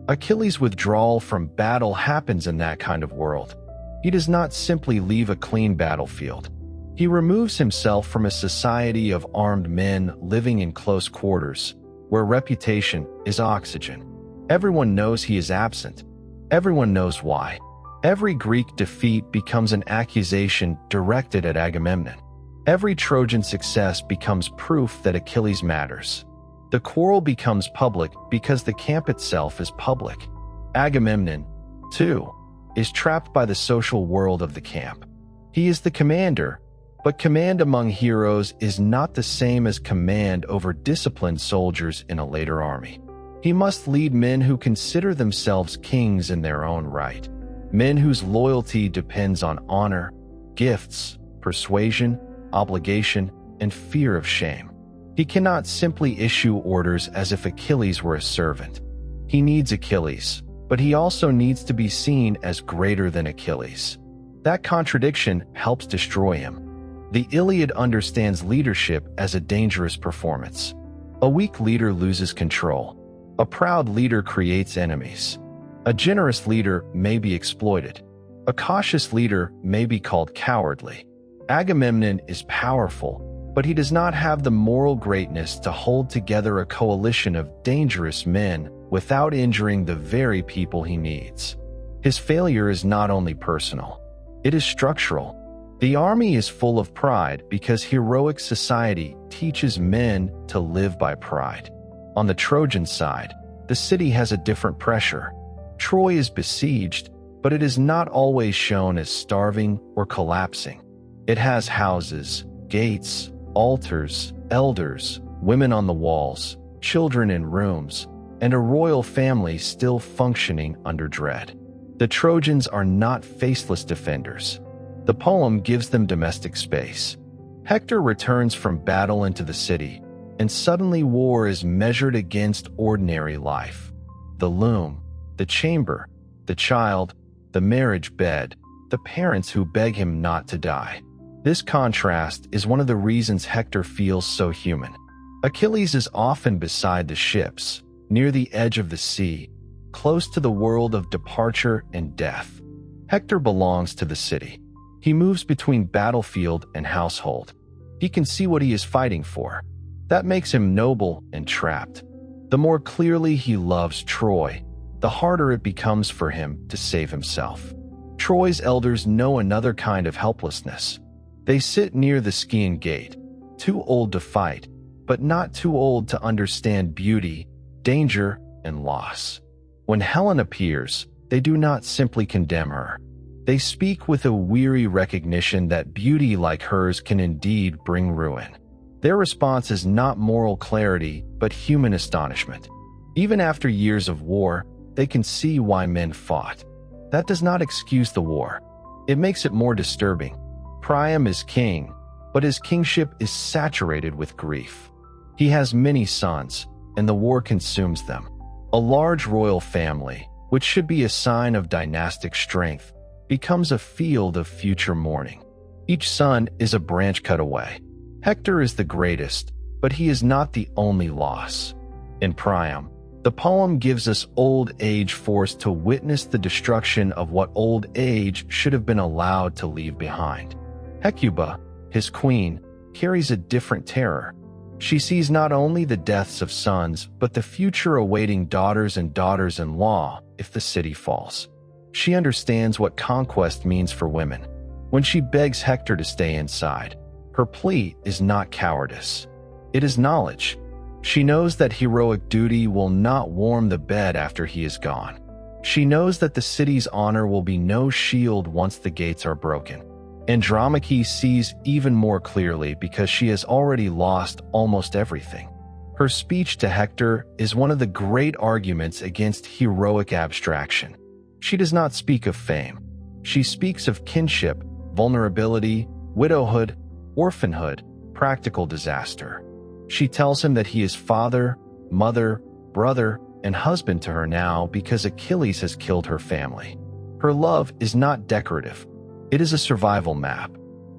Achilles' withdrawal from battle happens in that kind of world. He does not simply leave a clean battlefield. He removes himself from a society of armed men living in close quarters, where reputation is oxygen. Everyone knows he is absent. Everyone knows why. Every Greek defeat becomes an accusation directed at Agamemnon. Every Trojan success becomes proof that Achilles matters. The quarrel becomes public because the camp itself is public. Agamemnon, too, is trapped by the social world of the camp. He is the commander, but command among heroes is not the same as command over disciplined soldiers in a later army. He must lead men who consider themselves kings in their own right, men whose loyalty depends on honor, gifts, persuasion, obligation, and fear of shame. He cannot simply issue orders as if Achilles were a servant. He needs Achilles, but he also needs to be seen as greater than Achilles. That contradiction helps destroy him. The Iliad understands leadership as a dangerous performance. A weak leader loses control. A proud leader creates enemies. A generous leader may be exploited. A cautious leader may be called cowardly. Agamemnon is powerful, but he does not have the moral greatness to hold together a coalition of dangerous men without injuring the very people he needs. His failure is not only personal, it is structural. The army is full of pride because heroic society teaches men to live by pride. On the Trojan side, the city has a different pressure. Troy is besieged, but it is not always shown as starving or collapsing. It has houses, gates, altars, elders, women on the walls, children in rooms, and a royal family still functioning under dread. The Trojans are not faceless defenders. The poem gives them domestic space. Hector returns from battle into the city, and suddenly war is measured against ordinary life. The loom, the chamber, the child, the marriage bed, the parents who beg him not to die. This contrast is one of the reasons Hector feels so human. Achilles is often beside the ships, near the edge of the sea, close to the world of departure and death. Hector belongs to the city. He moves between battlefield and household. He can see what he is fighting for. That makes him noble and trapped. The more clearly he loves Troy, the harder it becomes for him to save himself. Troy's elders know another kind of helplessness. They sit near the Scaean gate, too old to fight, but not too old to understand beauty, danger, and loss. When Helen appears, they do not simply condemn her. They speak with a weary recognition that beauty like hers can indeed bring ruin. Their response is not moral clarity, but human astonishment. Even after years of war, they can see why men fought. That does not excuse the war. It makes it more disturbing. Priam is king, but his kingship is saturated with grief. He has many sons, and the war consumes them. A large royal family, which should be a sign of dynastic strength, becomes a field of future mourning. Each son is a branch cut away. Hector is the greatest, but he is not the only loss. In Priam, the poem gives us old age forced to witness the destruction of what old age should have been allowed to leave behind. Hecuba, his queen, carries a different terror. She sees not only the deaths of sons, but the future awaiting daughters and daughters-in-law if the city falls. She understands what conquest means for women. When she begs Hector to stay inside, her plea is not cowardice. It is knowledge. She knows that heroic duty will not warm the bed after he is gone. She knows that the city's honor will be no shield once the gates are broken. Andromache sees even more clearly because she has already lost almost everything. Her speech to Hector is one of the great arguments against heroic abstraction. She does not speak of fame. She speaks of kinship, vulnerability, widowhood, orphanhood, practical disaster. She tells him that he is father, mother, brother, and husband to her now because Achilles has killed her family. Her love is not decorative. It is a survival map.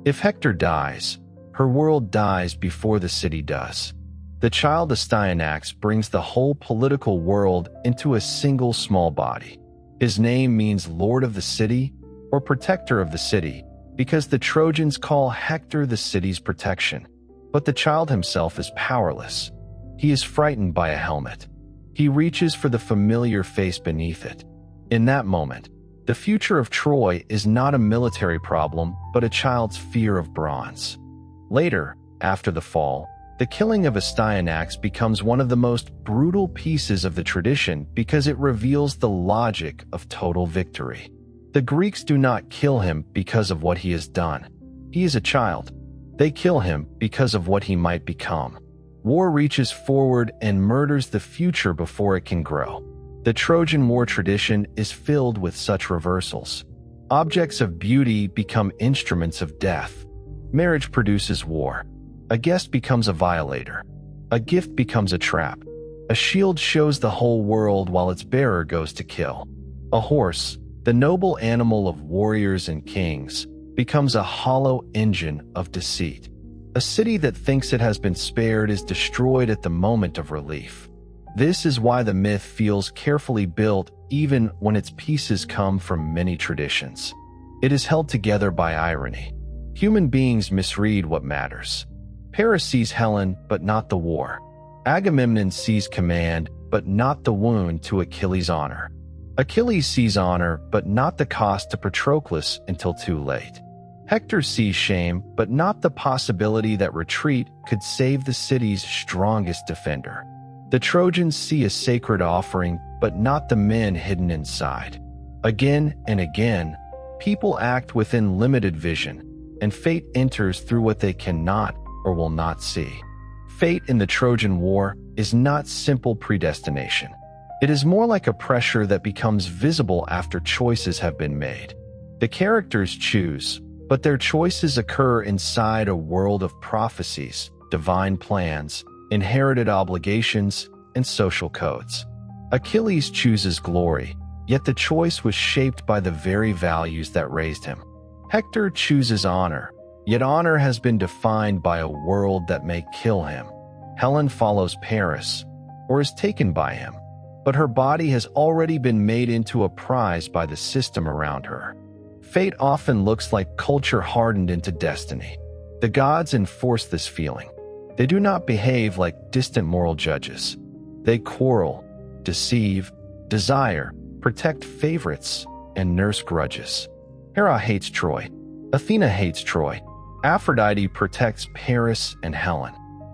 If Hector dies, her world dies before the city does. The child Astyanax brings the whole political world into a single small body. His name means Lord of the City or Protector of the City because the Trojans call Hector the city's protection. But the child himself is powerless. He is frightened by a helmet. He reaches for the familiar face beneath it. In that moment, the future of Troy is not a military problem, but a child's fear of bronze. Later, after the fall, the killing of Astyanax becomes one of the most brutal pieces of the tradition because it reveals the logic of total victory. The Greeks do not kill him because of what he has done. He is a child. They kill him because of what he might become. War reaches forward and murders the future before it can grow. The Trojan War tradition is filled with such reversals. Objects of beauty become instruments of death. Marriage produces war. A guest becomes a violator. A gift becomes a trap. A shield shows the whole world while its bearer goes to kill. A horse, the noble animal of warriors and kings, becomes a hollow engine of deceit. A city that thinks it has been spared is destroyed at the moment of relief. This is why the myth feels carefully built even when its pieces come from many traditions. It is held together by irony. Human beings misread what matters. Paris sees Helen, but not the war. Agamemnon sees command, but not the wound to Achilles' honor. Achilles sees honor, but not the cost to Patroclus until too late. Hector sees shame, but not the possibility that retreat could save the city's strongest defender. The Trojans see a sacred offering, but not the men hidden inside. Again and again, people act within limited vision, and fate enters through what they cannot or will not see. Fate in the Trojan War is not simple predestination. It is more like a pressure that becomes visible after choices have been made. The characters choose, but their choices occur inside a world of prophecies, divine plans, inherited obligations, and social codes. Achilles chooses glory, yet the choice was shaped by the very values that raised him. Hector chooses honor, yet honor has been defined by a world that may kill him. Helen follows Paris, or is taken by him, but her body has already been made into a prize by the system around her. Fate often looks like culture hardened into destiny. The gods enforce this feeling. They do not behave like distant moral judges. They quarrel, deceive, desire, protect favorites, and nurse grudges. Hera hates Troy. Athena hates Troy. Aphrodite protects Paris and Helen.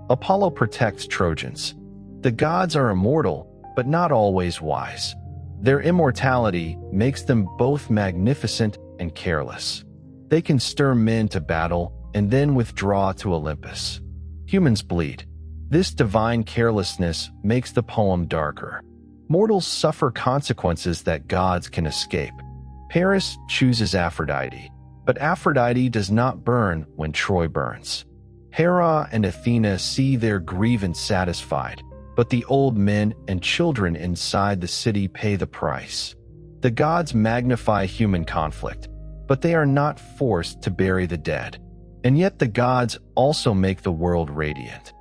Apollo protects Trojans. The gods are immortal, but not always wise. Their immortality makes them both magnificent and careless. They can stir men to battle and then withdraw to Olympus. Humans bleed. This divine carelessness makes the poem darker. Mortals suffer consequences that gods can escape. Paris chooses Aphrodite, but Aphrodite does not burn when Troy burns. Hera and Athena see their grievance satisfied, but the old men and children inside the city pay the price. The gods magnify human conflict, but they are not forced to bury the dead. And yet the gods also make the world radiant.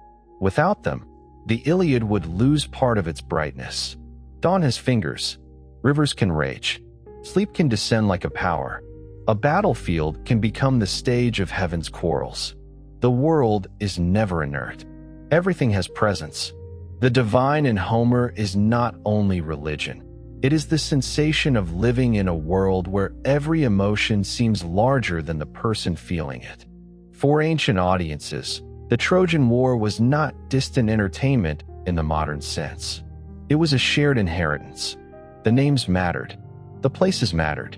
Without them, the Iliad would lose part of its brightness. Dawn has fingers. Rivers can rage. Sleep can descend like a power. A battlefield can become the stage of heaven's quarrels. The world is never inert. Everything has presence. The divine in Homer is not only religion. It is the sensation of living in a world where every emotion seems larger than the person feeling it. For ancient audiences, the Trojan War was not distant entertainment in the modern sense. It was a shared inheritance. The names mattered. The places mattered.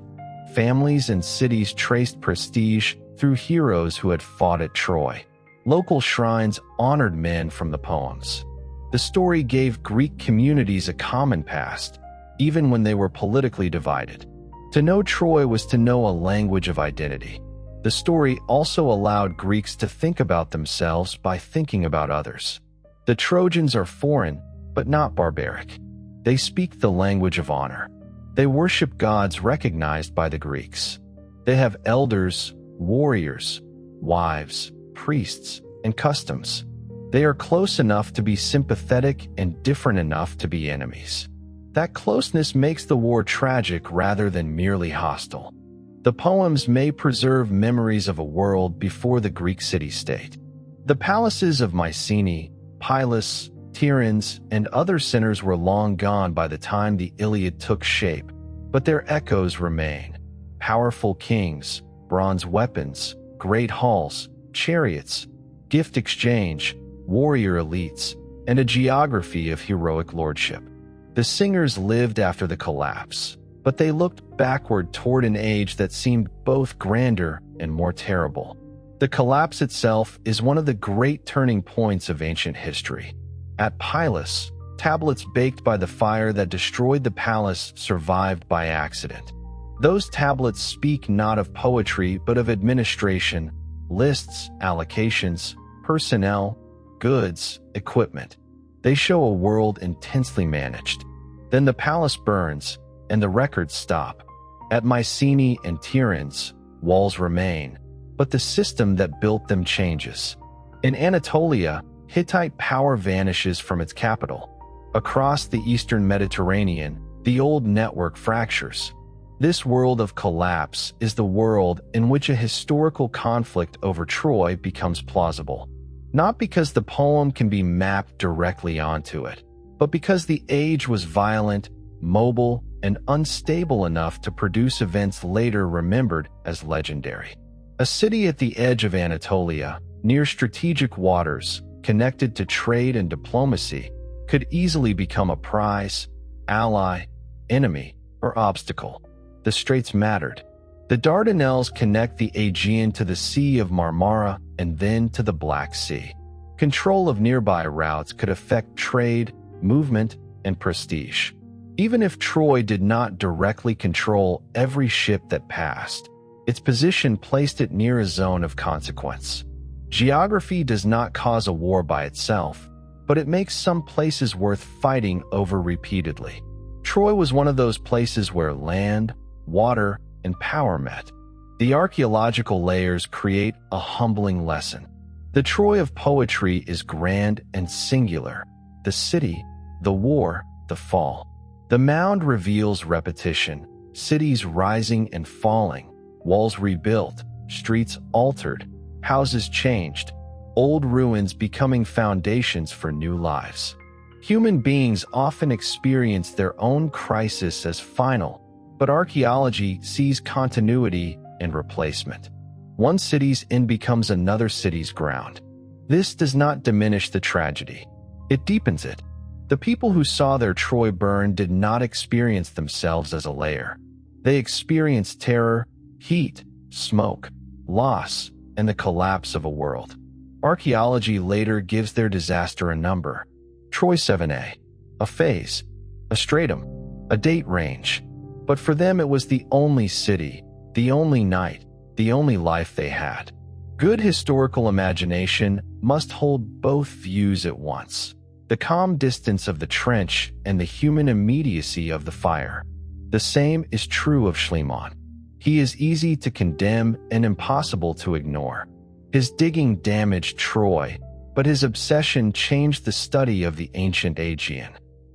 Families and cities traced prestige through heroes who had fought at Troy. Local shrines honored men from the poems. The story gave Greek communities a common past, even when they were politically divided. To know Troy was to know a language of identity. The story also allowed Greeks to think about themselves by thinking about others. The Trojans are foreign, but not barbaric. They speak the language of honor. They worship gods recognized by the Greeks. They have elders, warriors, wives, priests, and customs. They are close enough to be sympathetic and different enough to be enemies. That closeness makes the war tragic rather than merely hostile. The poems may preserve memories of a world before the Greek city-state. The palaces of Mycenae, Pylos, Tiryns, and other centers were long gone by the time the Iliad took shape, but their echoes remain. Powerful kings, bronze weapons, great halls, chariots, gift exchange, warrior elites, and a geography of heroic lordship. The singers lived after the collapse, but they looked backward toward an age that seemed both grander and more terrible. The collapse itself is one of the great turning points of ancient history. At Pylos, tablets baked by the fire that destroyed the palace survived by accident. Those tablets speak not of poetry but of administration, lists, allocations, personnel, goods, equipment. They show a world intensely managed. Then the palace burns, and the records stop. At Mycenae and Tiryns, walls remain, but the system that built them changes. In Anatolia, Hittite power vanishes from its capital. Across the eastern Mediterranean, the old network fractures. This world of collapse is the world in which a historical conflict over Troy becomes plausible. Not because the poem can be mapped directly onto it, but because the age was violent, mobile, and unstable enough to produce events later remembered as legendary. A city at the edge of Anatolia, near strategic waters, connected to trade and diplomacy, could easily become a prize, ally, enemy, or obstacle. The straits mattered. The Dardanelles connect the Aegean to the Sea of Marmara and then to the Black Sea. Control of nearby routes could affect trade, movement, and prestige. Even if Troy did not directly control every ship that passed, its position placed it near a zone of consequence. Geography does not cause a war by itself, but it makes some places worth fighting over repeatedly. Troy was one of those places where land, water, and power met. The archaeological layers create a humbling lesson. The Troy of poetry is grand and singular. The city, the war, the fall. The mound reveals repetition, cities rising and falling, walls rebuilt, streets altered, houses changed, old ruins becoming foundations for new lives. Human beings often experience their own crisis as final, but archaeology sees continuity and replacement. One city's end becomes another city's ground. This does not diminish the tragedy. It deepens it. The people who saw their Troy burn did not experience themselves as a layer. They experienced terror, heat, smoke, loss, and the collapse of a world. Archaeology later gives their disaster a number. Troy 7a, a phase, a stratum, a date range. But for them it was the only city, the only night, the only life they had. Good historical imagination must hold both views at once. The calm distance of the trench and the human immediacy of the fire. The same is true of Schliemann. He is easy to condemn and impossible to ignore. His digging damaged Troy, but his obsession changed the study of the ancient Aegean.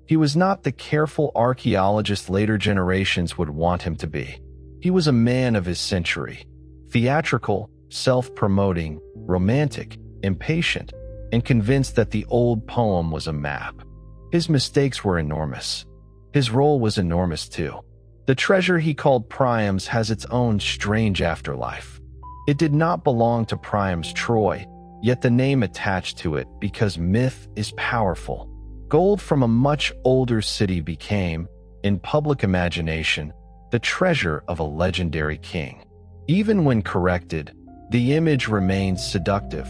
He was not the careful archaeologist later generations would want him to be. He was a man of his century. Theatrical, self-promoting, romantic, impatient, and convinced that the old poem was a map. His mistakes were enormous. His role was enormous too. The treasure he called Priam's has its own strange afterlife. It did not belong to Priam's Troy, yet the name attached to it because myth is powerful. Gold from a much older city became, in public imagination, the treasure of a legendary king. Even when corrected, the image remains seductive.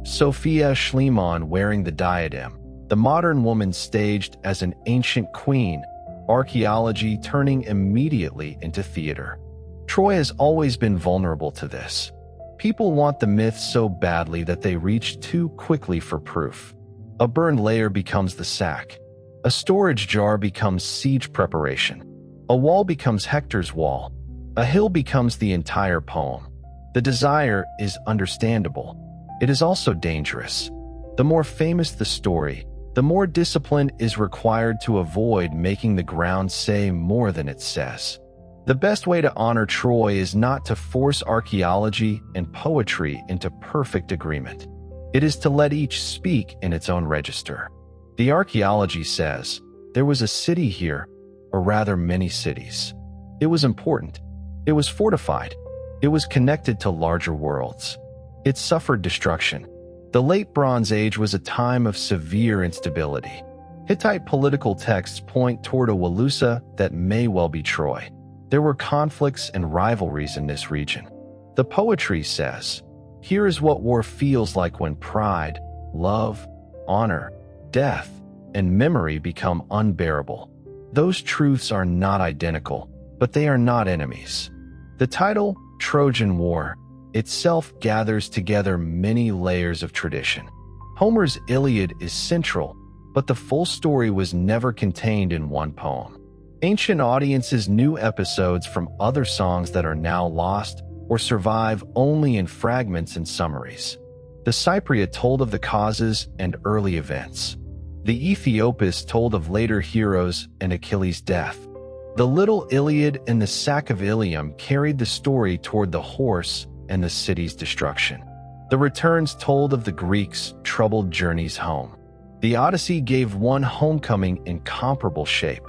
Sophia Schliemann wearing the diadem, the modern woman staged as an ancient queen, archaeology turning immediately into theater. Troy has always been vulnerable to this. People want the myth so badly that they reach too quickly for proof. A burned layer becomes the sack. A storage jar becomes siege preparation. A wall becomes Hector's wall. A hill becomes the entire poem. The desire is understandable. It is also dangerous. The more famous the story, the more discipline is required to avoid making the ground say more than it says. The best way to honor Troy is not to force archaeology and poetry into perfect agreement. It is to let each speak in its own register. The archaeology says, there was a city here, or rather many cities. It was important. It was fortified. It was connected to larger worlds. It suffered destruction. The Late Bronze Age was a time of severe instability. Hittite political texts point toward a Wilusa that may well be Troy. There were conflicts and rivalries in this region. The poetry says, here is what war feels like when pride, love, honor, death, and memory become unbearable. Those truths are not identical, but they are not enemies. The title, Trojan War, itself gathers together many layers of tradition. Homer's Iliad is central, but the full story was never contained in one poem. Ancient audiences knew episodes from other songs that are now lost or survive only in fragments and summaries. The Cypria told of the causes and early events. The Ethiopis told of later heroes and Achilles' death. The Little Iliad and the Sack of Ilium carried the story toward the horse and the city's destruction. The Returns told of the Greeks' troubled journeys home. The Odyssey gave one homecoming incomparable shape.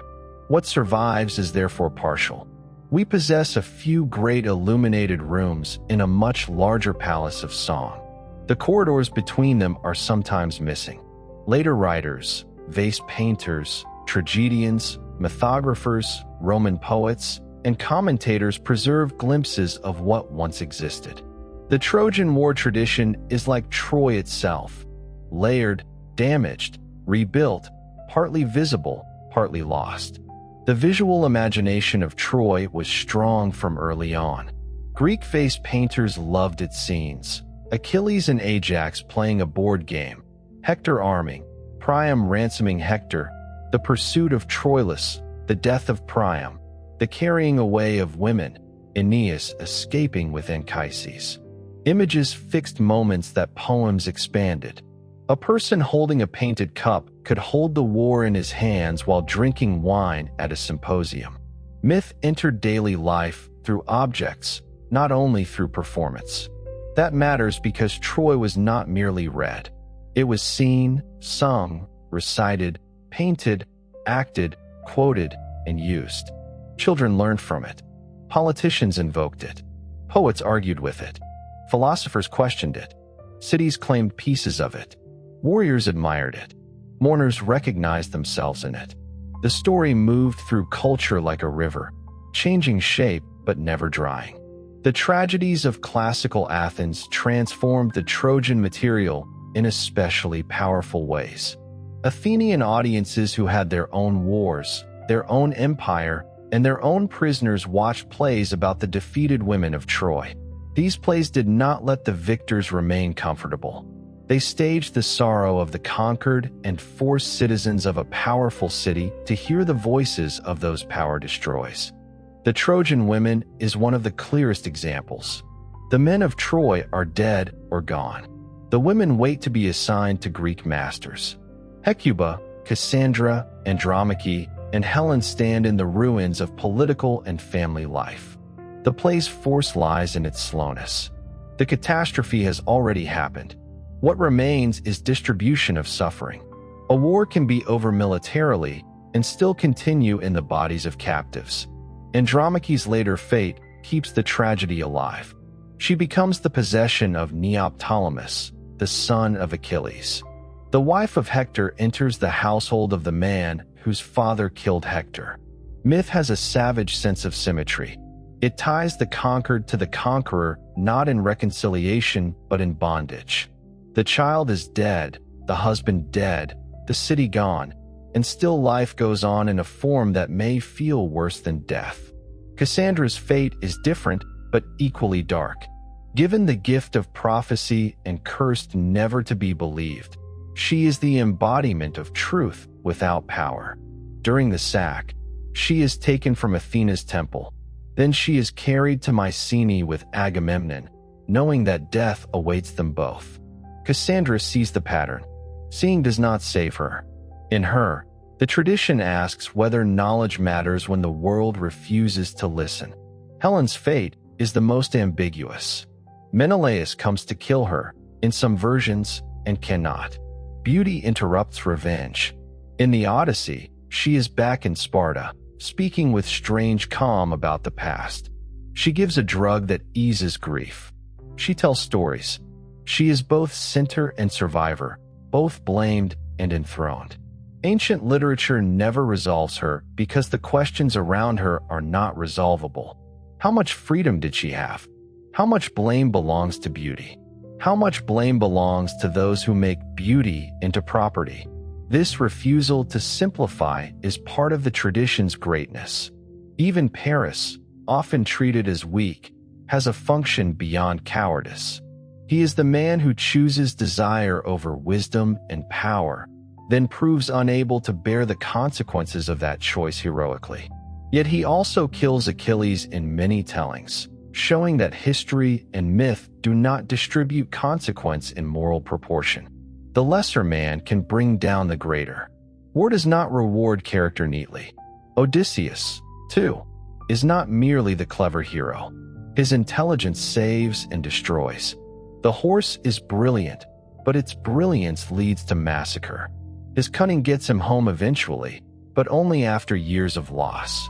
What survives is therefore partial. We possess a few great illuminated rooms in a much larger palace of song. The corridors between them are sometimes missing. Later writers, vase painters, tragedians, mythographers, Roman poets, and commentators preserve glimpses of what once existed. The Trojan War tradition is like Troy itself, layered, damaged, rebuilt, partly visible, partly lost. The visual imagination of Troy was strong from early on. Greek face painters loved its scenes. Achilles and Ajax playing a board game, Hector arming, Priam ransoming Hector, the pursuit of Troilus, the death of Priam, the carrying away of women, Aeneas escaping with Anchises. Images fixed moments that poems expanded. A person holding a painted cup could hold the war in his hands while drinking wine at a symposium. Myth entered daily life through objects, not only through performance. That matters because Troy was not merely read. It was seen, sung, recited, painted, acted, quoted, and used. Children learned from it. Politicians invoked it. Poets argued with it. Philosophers questioned it. Cities claimed pieces of it. Warriors admired it. Mourners recognized themselves in it. The story moved through culture like a river, changing shape but never drying. The tragedies of classical Athens transformed the Trojan material in especially powerful ways. Athenian audiences who had their own wars, their own empire, and their own prisoners watched plays about the defeated women of Troy. These plays did not let the victors remain comfortable. They staged the sorrow of the conquered and forced citizens of a powerful city to hear the voices of those power destroys. The Trojan women is one of the clearest examples. The men of Troy are dead or gone. The women wait to be assigned to Greek masters. Hecuba, Cassandra, Andromache, and Helen stand in the ruins of political and family life. The play's force lies in its slowness. The catastrophe has already happened. What remains is distribution of suffering. A war can be over militarily and still continue in the bodies of captives. Andromache's later fate keeps the tragedy alive. She becomes the possession of Neoptolemus, the son of Achilles. The wife of Hector enters the household of the man whose father killed Hector. Myth has a savage sense of symmetry. It ties the conquered to the conqueror not in reconciliation but in bondage. The child is dead, the husband dead, the city gone, and still life goes on in a form that may feel worse than death. Cassandra's fate is different but equally dark. Given the gift of prophecy and cursed never to be believed, she is the embodiment of truth without power. During the sack, she is taken from Athena's temple. Then she is carried to Mycenae with Agamemnon, knowing that death awaits them both. Cassandra sees the pattern. Seeing does not save her. In her, the tradition asks whether knowledge matters when the world refuses to listen. Helen's fate is the most ambiguous. Menelaus comes to kill her, in some versions, and cannot. Beauty interrupts revenge. In the Odyssey, she is back in Sparta, speaking with strange calm about the past. She gives a drug that eases grief. She tells stories. She is both center and survivor, both blamed and enthroned. Ancient literature never resolves her because the questions around her are not resolvable. How much freedom did she have? How much blame belongs to beauty? How much blame belongs to those who make beauty into property? This refusal to simplify is part of the tradition's greatness. Even Paris, often treated as weak, has a function beyond cowardice. He is the man who chooses desire over wisdom and power, then proves unable to bear the consequences of that choice heroically. Yet he also kills Achilles in many tellings, showing that history and myth do not distribute consequence in moral proportion. The lesser man can bring down the greater. War does not reward character neatly. Odysseus, too, is not merely the clever hero. His intelligence saves and destroys. The horse is brilliant, but its brilliance leads to massacre. His cunning gets him home eventually, but only after years of loss.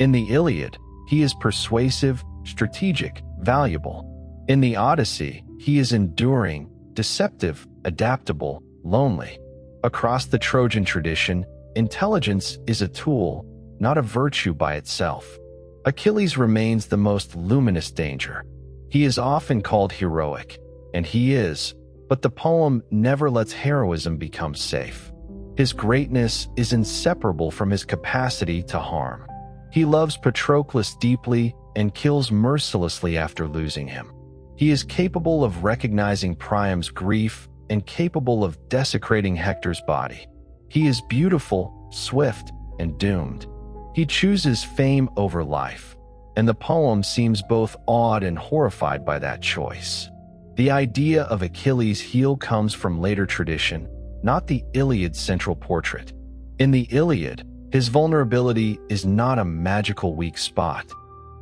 In the Iliad, he is persuasive, strategic, valuable. In the Odyssey, he is enduring, deceptive, adaptable, lonely. Across the Trojan tradition, intelligence is a tool, not a virtue by itself. Achilles remains the most luminous danger. He is often called heroic, and he is, but the poem never lets heroism become safe. His greatness is inseparable from his capacity to harm. He loves Patroclus deeply and kills mercilessly after losing him. He is capable of recognizing Priam's grief and capable of desecrating Hector's body. He is beautiful, swift, and doomed. He chooses fame over life, and the poem seems both awed and horrified by that choice. The idea of Achilles' heel comes from later tradition, not the Iliad's central portrait. In the Iliad, his vulnerability is not a magical weak spot.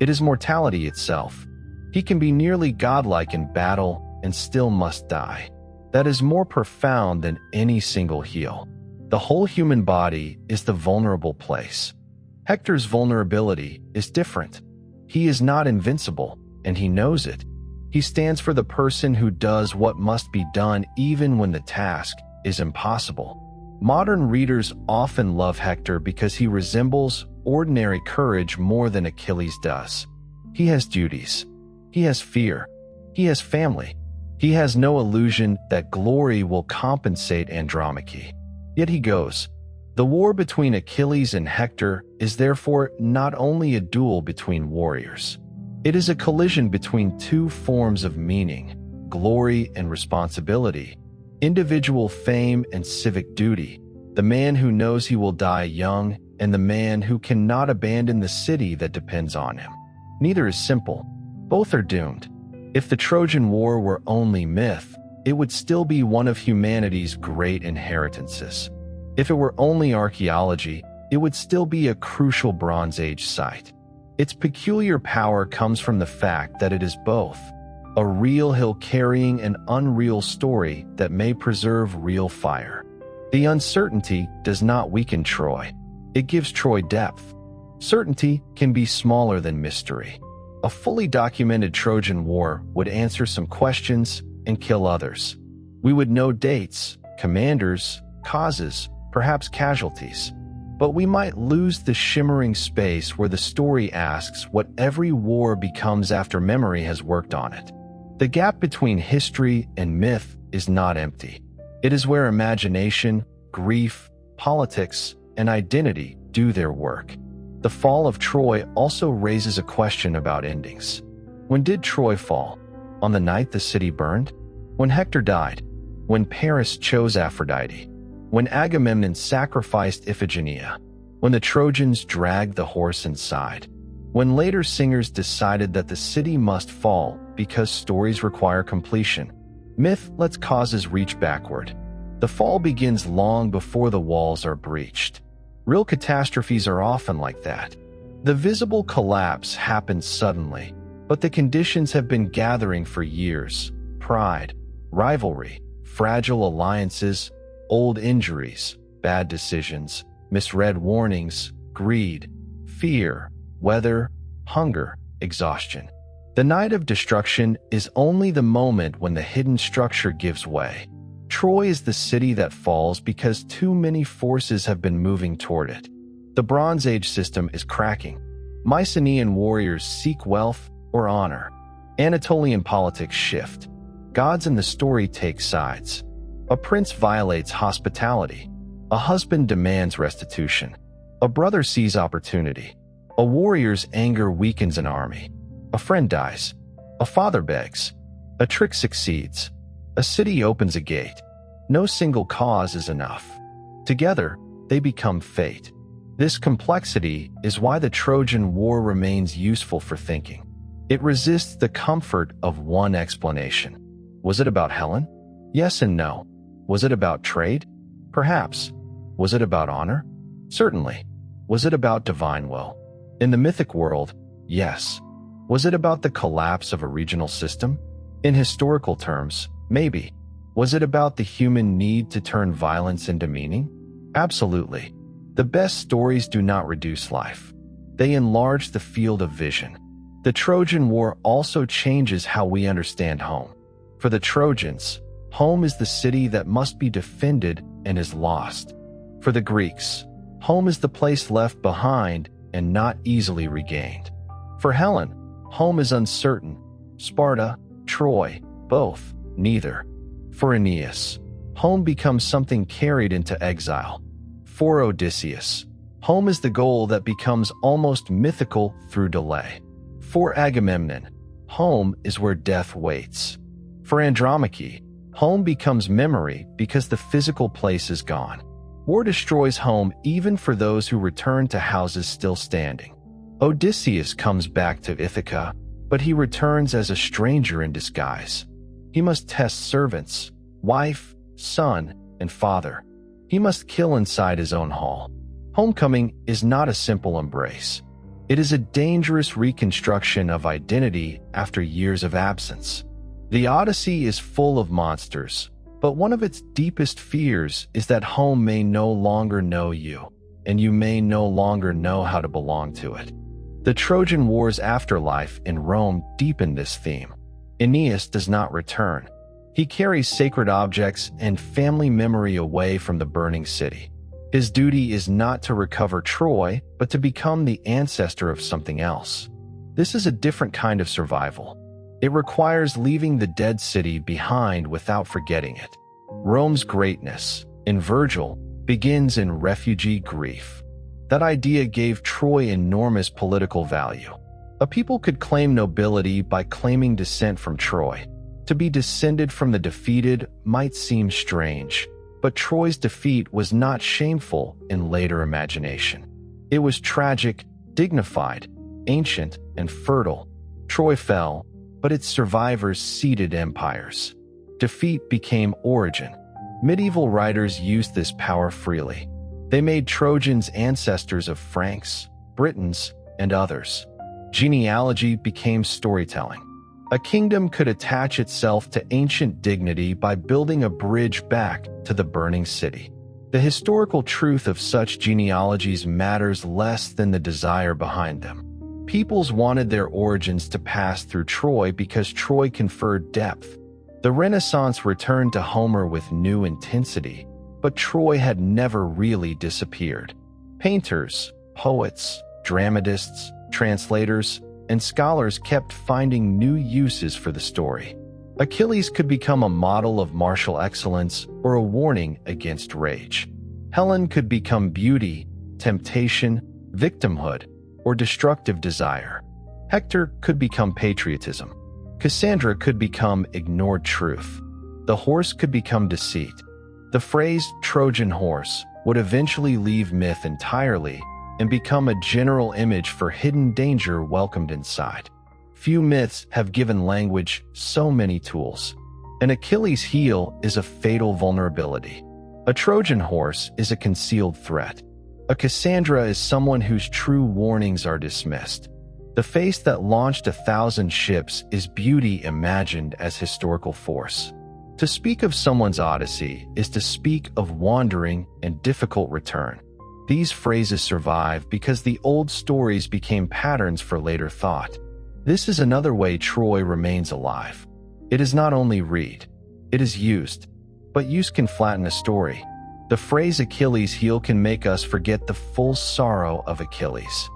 It is mortality itself. He can be nearly godlike in battle and still must die. That is more profound than any single heel. The whole human body is the vulnerable place. Hector's vulnerability is different. He is not invincible, and he knows it. He stands for the person who does what must be done even when the task is impossible. Modern readers often love Hector because he resembles ordinary courage more than Achilles does. He has duties. He has fear. He has family. He has no illusion that glory will compensate Andromache. Yet he goes. The war between Achilles and Hector is therefore not only a duel between warriors. It is a collision between two forms of meaning, glory and responsibility, individual fame and civic duty, the man who knows he will die young and the man who cannot abandon the city that depends on him. Neither is simple. Both are doomed. If the Trojan War were only myth, it would still be one of humanity's great inheritances. If it were only archaeology, it would still be a crucial Bronze Age site. Its peculiar power comes from the fact that it is both, a real hill carrying an unreal story that may preserve real fire. The uncertainty does not weaken Troy. It gives Troy depth. Certainty can be smaller than mystery. A fully documented Trojan War would answer some questions and kill others. We would know dates, commanders, causes, perhaps casualties. But we might lose the shimmering space where the story asks what every war becomes after memory has worked on it. The gap between history and myth is not empty. It is where imagination, grief, politics, and identity do their work. The fall of Troy also raises a question about endings. When did Troy fall? On the night the city burned? When Hector died? When Paris chose Aphrodite? When Agamemnon sacrificed Iphigenia? When the Trojans dragged the horse inside? When later singers decided that the city must fall because stories require completion? Myth lets causes reach backward. The fall begins long before the walls are breached. Real catastrophes are often like that. The visible collapse happens suddenly, but the conditions have been gathering for years. Pride, rivalry, fragile alliances, old injuries, bad decisions, misread warnings, greed, fear, weather, hunger, exhaustion. The night of destruction is only the moment when the hidden structure gives way. Troy is the city that falls because too many forces have been moving toward it. The Bronze Age system is cracking. Mycenaean warriors seek wealth or honor. Anatolian politics shift. Gods in the story take sides. A prince violates hospitality. A husband demands restitution. A brother sees opportunity. A warrior's anger weakens an army. A friend dies. A father begs. A trick succeeds. A city opens a gate. No single cause is enough. Together, they become fate. This complexity is why the Trojan War remains useful for thinking. It resists the comfort of one explanation. Was it about Helen? Yes and no. Was it about trade? Perhaps. Was it about honor? Certainly. Was it about divine will? In the mythic world, yes. Was it about the collapse of a regional system? In historical terms, maybe. Was it about the human need to turn violence into meaning? Absolutely. The best stories do not reduce life. They enlarge the field of vision. The Trojan War also changes how we understand home. For the Trojans, home is the city that must be defended and is lost. For the Greeks, home is the place left behind and not easily regained. For Helen, home is uncertain. Sparta, Troy, both, neither. For Aeneas, home becomes something carried into exile. For Odysseus, home is the goal that becomes almost mythical through delay. For Agamemnon, home is where death waits. For Andromache, home becomes memory because the physical place is gone. War destroys home even for those who return to houses still standing. Odysseus comes back to Ithaca, but he returns as a stranger in disguise. He must test servants, wife, son, and father. He must kill inside his own hall. Homecoming is not a simple embrace. It is a dangerous reconstruction of identity after years of absence. The Odyssey is full of monsters, but one of its deepest fears is that home may no longer know you, and you may no longer know how to belong to it. The Trojan War's afterlife in Rome deepened this theme. Aeneas does not return. He carries sacred objects and family memory away from the burning city. His duty is not to recover Troy, but to become the ancestor of something else. This is a different kind of survival. It requires leaving the dead city behind without forgetting it. Rome's greatness, in Virgil, begins in refugee grief. That idea gave Troy enormous political value. A people could claim nobility by claiming descent from Troy. To be descended from the defeated might seem strange, but Troy's defeat was not shameful in later imagination. It was tragic, dignified, ancient, and fertile. Troy fell, but its survivors seeded empires. Defeat became origin. Medieval writers used this power freely. They made Trojans ancestors of Franks, Britons, and others. Genealogy became storytelling. A kingdom could attach itself to ancient dignity by building a bridge back to the burning city. The historical truth of such genealogies matters less than the desire behind them. Peoples wanted their origins to pass through Troy because Troy conferred depth. The Renaissance returned to Homer with new intensity, but Troy had never really disappeared. Painters, poets, dramatists, translators, and scholars kept finding new uses for the story. Achilles could become a model of martial excellence or a warning against rage. Helen could become beauty, temptation, victimhood, or destructive desire. Hector could become patriotism. Cassandra could become ignored truth. The horse could become deceit. The phrase Trojan horse would eventually leave myth entirely and become a general image for hidden danger welcomed inside. Few myths have given language so many tools. An Achilles heel is a fatal vulnerability. A Trojan horse is a concealed threat. A Cassandra is someone whose true warnings are dismissed. The face that launched 1,000 ships is beauty imagined as historical force. To speak of someone's odyssey is to speak of wandering and difficult return. These phrases survive because the old stories became patterns for later thought. This is another way Troy remains alive. It is not only read, it is used. But use can flatten a story. The phrase Achilles' heel can make us forget the full sorrow of Achilles.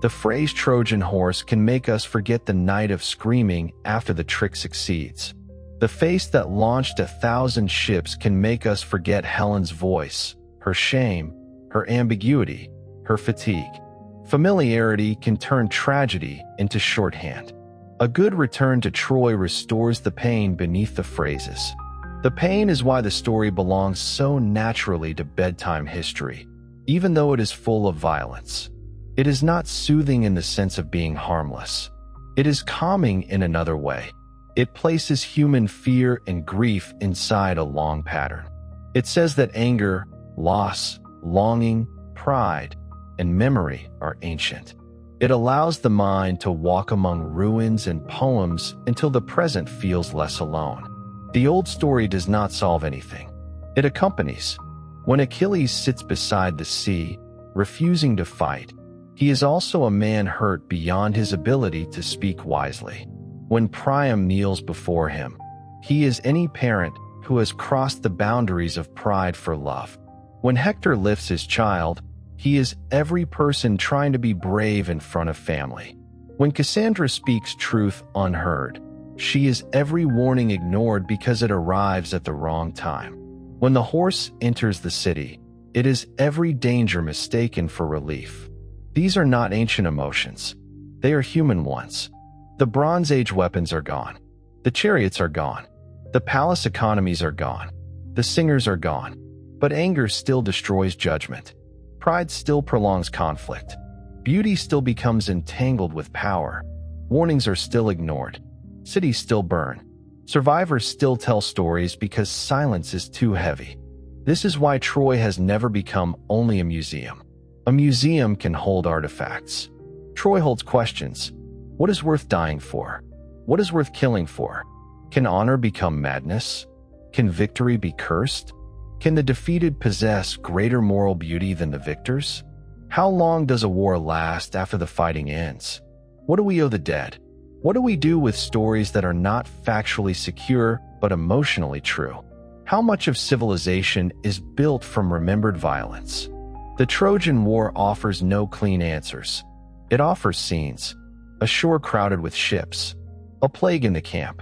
The phrase Trojan horse can make us forget the night of screaming after the trick succeeds. The face that launched 1,000 ships can make us forget Helen's voice, her shame, her ambiguity, her fatigue. Familiarity can turn tragedy into shorthand. A good return to Troy restores the pain beneath the phrases. The pain is why the story belongs so naturally to bedtime history, even though it is full of violence. It is not soothing in the sense of being harmless. It is calming in another way. It places human fear and grief inside a long pattern. It says that anger, loss, longing, pride, and memory are ancient. It allows the mind to walk among ruins and poems until the present feels less alone. The old story does not solve anything. It accompanies. When Achilles sits beside the sea, refusing to fight, he is also a man hurt beyond his ability to speak wisely. When Priam kneels before him, he is any parent who has crossed the boundaries of pride for love. When Hector lifts his child, he is every person trying to be brave in front of family. When Cassandra speaks truth unheard, she is every warning ignored because it arrives at the wrong time. When the horse enters the city, it is every danger mistaken for relief. These are not ancient emotions. They are human ones. The Bronze Age weapons are gone. The chariots are gone. The palace economies are gone. The singers are gone. But anger still destroys judgment. Pride still prolongs conflict. Beauty still becomes entangled with power. Warnings are still ignored. Cities still burn. Survivors still tell stories because silence is too heavy. This is why Troy has never become only a museum. A museum can hold artifacts. Troy holds questions. What is worth dying for? What is worth killing for? Can honor become madness? Can victory be cursed? Can the defeated possess greater moral beauty than the victors? How long does a war last after the fighting ends? What do we owe the dead? What do we do with stories that are not factually secure but emotionally true? How much of civilization is built from remembered violence? The Trojan War offers no clean answers. It offers scenes: a shore crowded with ships, a plague in the camp,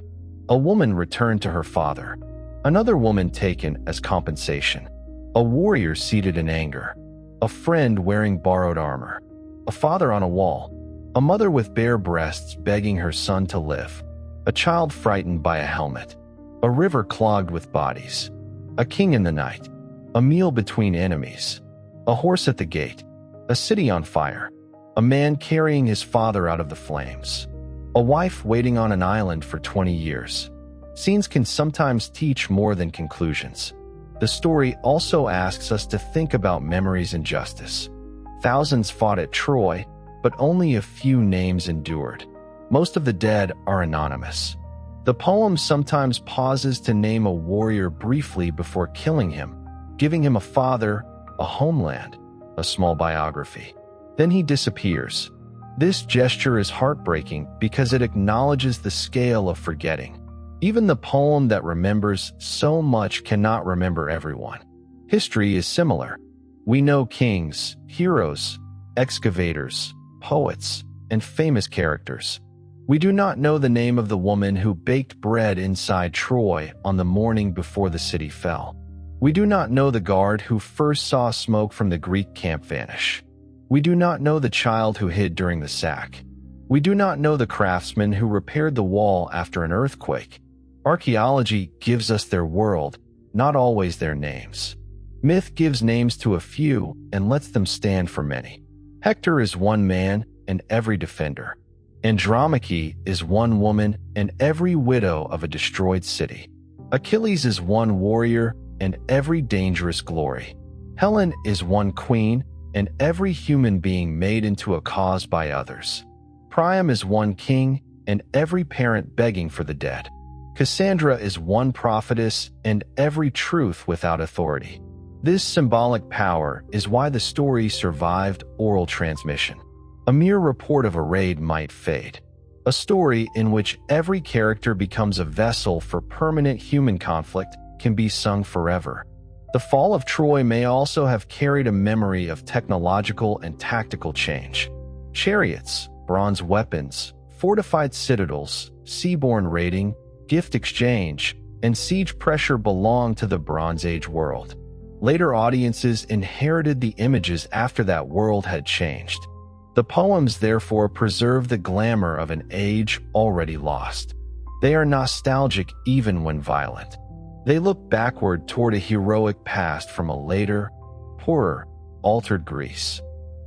a woman returned to her father, another woman taken as compensation, a warrior seated in anger, a friend wearing borrowed armor, a father on a wall, a mother with bare breasts begging her son to live, a child frightened by a helmet, a river clogged with bodies, a king in the night, a meal between enemies, a horse at the gate, a city on fire, a man carrying his father out of the flames, a wife waiting on an island for 20 years. Scenes can sometimes teach more than conclusions. The story also asks us to think about memories and justice. Thousands fought at Troy, but only a few names endured. Most of the dead are anonymous. The poem sometimes pauses to name a warrior briefly before killing him, giving him a father, a homeland, a small biography. Then he disappears. This gesture is heartbreaking because it acknowledges the scale of forgetting. Even the poem that remembers so much cannot remember everyone. History is similar. We know kings, heroes, excavators, poets, and famous characters. We do not know the name of the woman who baked bread inside Troy on the morning before the city fell. We do not know the guard who first saw smoke from the Greek camp vanish. We do not know the child who hid during the sack. We do not know the craftsman who repaired the wall after an earthquake. Archaeology gives us their world, not always their names. Myth gives names to a few and lets them stand for many. Hector is one man and every defender. Andromache is one woman and every widow of a destroyed city. Achilles is one warrior and every dangerous glory. Helen is one queen and every human being made into a cause by others. Priam is one king and every parent begging for the dead. Cassandra is one prophetess and every truth without authority. This symbolic power is why the story survived oral transmission. A mere report of a raid might fade. A story in which every character becomes a vessel for permanent human conflict can be sung forever. The fall of Troy may also have carried a memory of technological and tactical change. Chariots, bronze weapons, fortified citadels, seaborne raiding, gift exchange, and siege pressure belong to the Bronze Age world. Later audiences inherited the images after that world had changed. The poems therefore preserve the glamour of an age already lost. They are nostalgic even when violent. They look backward toward a heroic past from a later, poorer, altered Greece.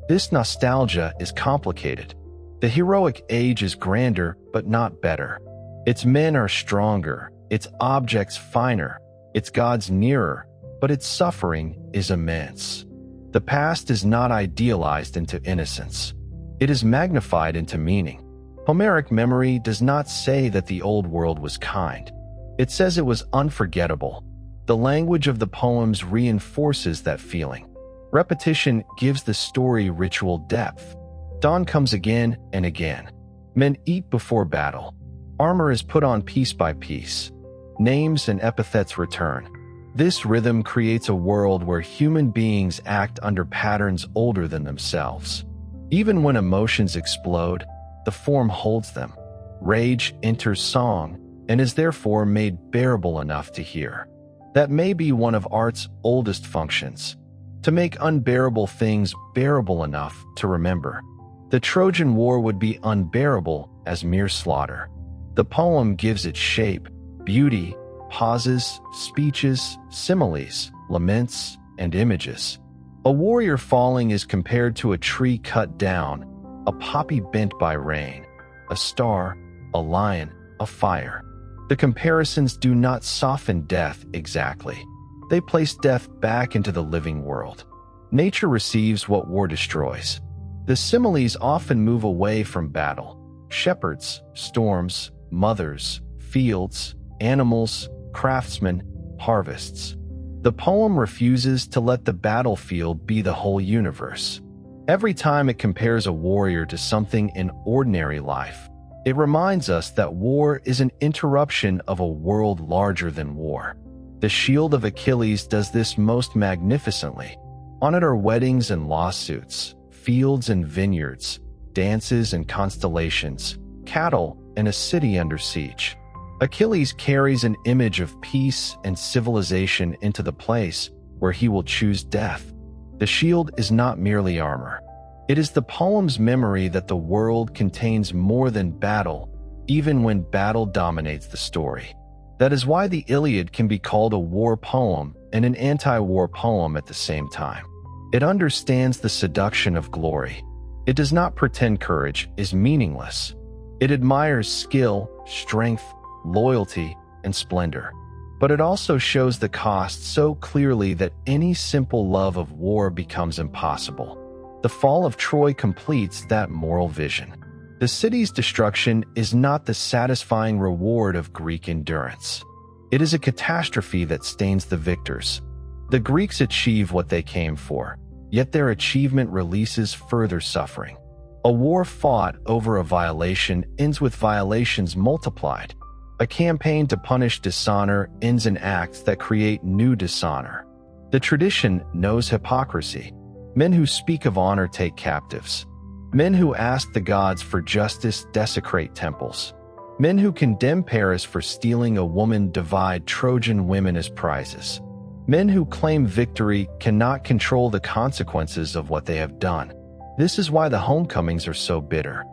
This nostalgia is complicated. The heroic age is grander but not better. Its men are stronger, its objects finer, its gods nearer, but its suffering is immense. The past is not idealized into innocence. It is magnified into meaning. Homeric memory does not say that the old world was kind. It says it was unforgettable. The language of the poems reinforces that feeling. Repetition gives the story ritual depth. Dawn comes again and again. Men eat before battle. Armor is put on piece by piece. Names and epithets return. This rhythm creates a world where human beings act under patterns older than themselves. Even when emotions explode, the form holds them. Rage enters song and is therefore made bearable enough to hear. That may be one of art's oldest functions, to make unbearable things bearable enough to remember. The Trojan War would be unbearable as mere slaughter. The poem gives it shape, beauty, pauses, speeches, similes, laments, and images. A warrior falling is compared to a tree cut down, a poppy bent by rain, a star, a lion, a fire. The comparisons do not soften death exactly. They place death back into the living world. Nature receives what war destroys. The similes often move away from battle. Shepherds, storms, mothers, fields, animals, craftsmen, harvests. The poem refuses to let the battlefield be the whole universe. Every time it compares a warrior to something in ordinary life, It reminds us that war is an interruption of a world larger than war. The shield of Achilles does this most magnificently. On it are weddings and lawsuits, fields and vineyards, dances and constellations, cattle and a city under siege. Achilles carries an image of peace and civilization into the place where he will choose death. The shield is not merely armor. It is the poem's memory that the world contains more than battle, even when battle dominates the story. That is why the Iliad can be called a war poem and an anti-war poem at the same time. It understands the seduction of glory. It does not pretend courage is meaningless. It admires skill, strength, loyalty, and splendor. But it also shows the cost so clearly that any simple love of war becomes impossible. The fall of Troy completes that moral vision. The city's destruction is not the satisfying reward of Greek endurance. It is a catastrophe that stains the victors. The Greeks achieve what they came for, yet their achievement releases further suffering. A war fought over a violation ends with violations multiplied. A campaign to punish dishonor ends in acts that create new dishonor. The tradition knows hypocrisy. Men who speak of honor take captives. Men who ask the gods for justice desecrate temples. Men who condemn Paris for stealing a woman divide Trojan women as prizes. Men who claim victory cannot control the consequences of what they have done. This is why the homecomings are so bitter.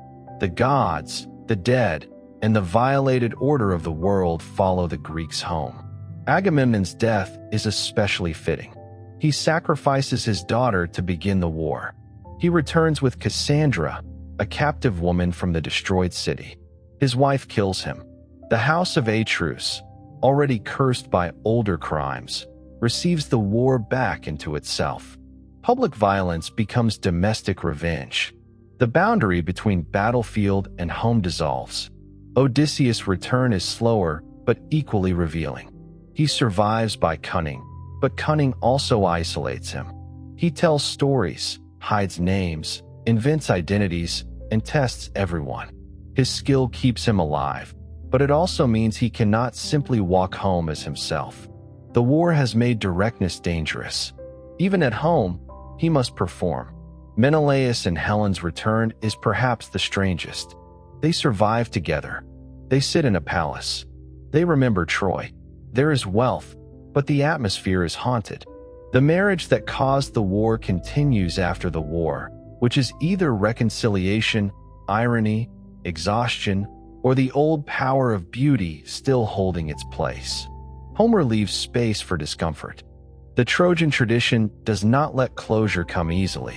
The gods, the dead, and the violated order of the world follow the Greeks home. Agamemnon's death is especially fitting. He sacrifices his daughter to begin the war. He returns with Cassandra, a captive woman from the destroyed city. His wife kills him. The house of Atreus, already cursed by older crimes, receives the war back into itself. Public violence becomes domestic revenge. The boundary between battlefield and home dissolves. Odysseus' return is slower but equally revealing. He survives by cunning, but cunning also isolates him. He tells stories, hides names, invents identities, and tests everyone. His skill keeps him alive, but it also means he cannot simply walk home as himself. The war has made directness dangerous. Even at home, he must perform. Menelaus and Helen's return is perhaps the strangest. They survive together. They sit in a palace. They remember Troy. There is wealth, but the atmosphere is haunted. The marriage that caused the war continues after the war, which is either reconciliation, irony, exhaustion, or the old power of beauty still holding its place. Homer leaves space for discomfort. The Trojan tradition does not let closure come easily.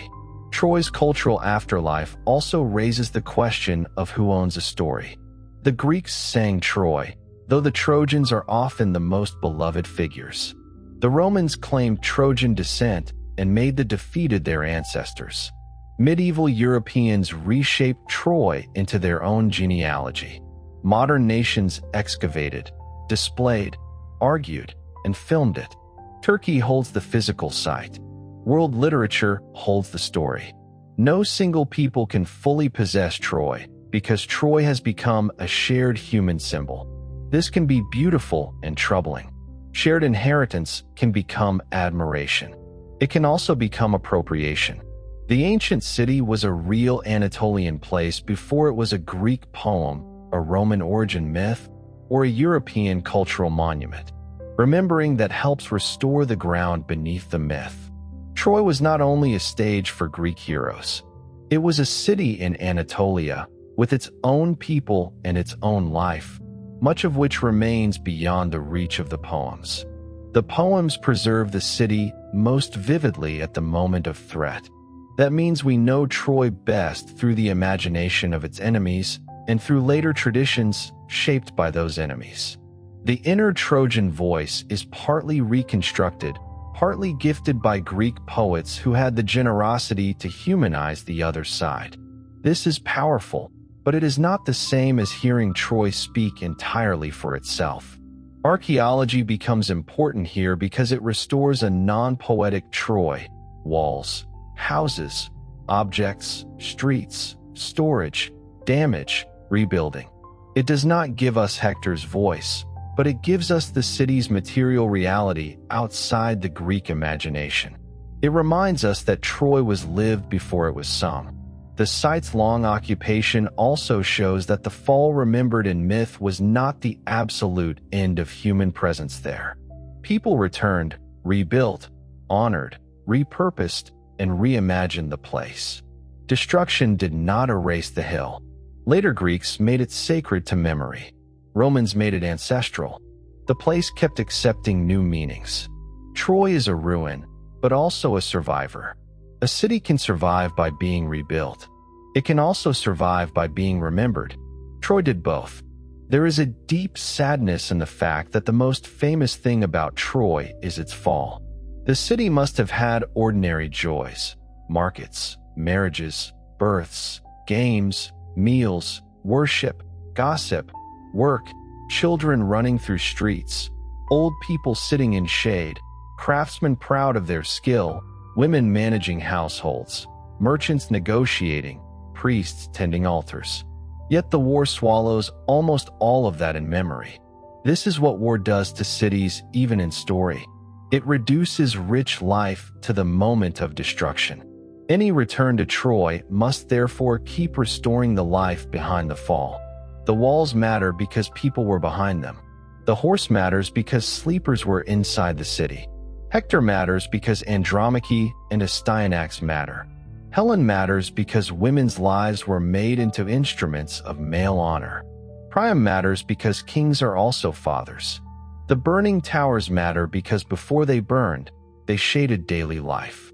Troy's cultural afterlife also raises the question of who owns a story. The Greeks sang Troy, though the Trojans are often the most beloved figures. The Romans claimed Trojan descent and made the defeated their ancestors. Medieval Europeans reshaped Troy into their own genealogy. Modern nations excavated, displayed, argued, and filmed it. Turkey holds the physical site. World literature holds the story. No single people can fully possess Troy because Troy has become a shared human symbol. This can be beautiful and troubling. Shared inheritance can become admiration. It can also become appropriation. The ancient city was a real Anatolian place before it was a Greek poem, a Roman origin myth, or a European cultural monument. Remembering that helps restore the ground beneath the myth. Troy was not only a stage for Greek heroes. It was a city in Anatolia, with its own people and its own life, much of which remains beyond the reach of the poems. The poems preserve the city most vividly at the moment of threat. That means we know Troy best through the imagination of its enemies and through later traditions shaped by those enemies. The inner Trojan voice is partly reconstructed, partly gifted by Greek poets who had the generosity to humanize the other side. This is powerful, but it is not the same as hearing Troy speak entirely for itself. Archaeology becomes important here because it restores a non-poetic Troy: walls, houses, objects, streets, storage, damage, rebuilding. It does not give us Hector's voice, but it gives us the city's material reality outside the Greek imagination. It reminds us that Troy was lived before it was sung. The site's long occupation also shows that the fall remembered in myth was not the absolute end of human presence there. People returned, rebuilt, honored, repurposed, and reimagined the place. Destruction did not erase the hill. Later Greeks made it sacred to memory. Romans made it ancestral. The place kept accepting new meanings. Troy is a ruin, but also a survivor. A city can survive by being rebuilt. It can also survive by being remembered. Troy did both. There is a deep sadness in the fact that the most famous thing about Troy is its fall. The city must have had ordinary joys: markets, marriages, births, games, meals, worship, gossip, work, children running through streets, old people sitting in shade, craftsmen proud of their skill, women managing households, merchants negotiating, priests tending altars. Yet the war swallows almost all of that in memory. This is what war does to cities, even in story. It reduces rich life to the moment of destruction. Any return to Troy must therefore keep restoring the life behind the fall. The walls matter because people were behind them. The horse matters because sleepers were inside the city. Hector matters because Andromache and Astyanax matter. Helen matters because women's lives were made into instruments of male honor. Priam matters because kings are also fathers. The burning towers matter because before they burned, they shaded daily life.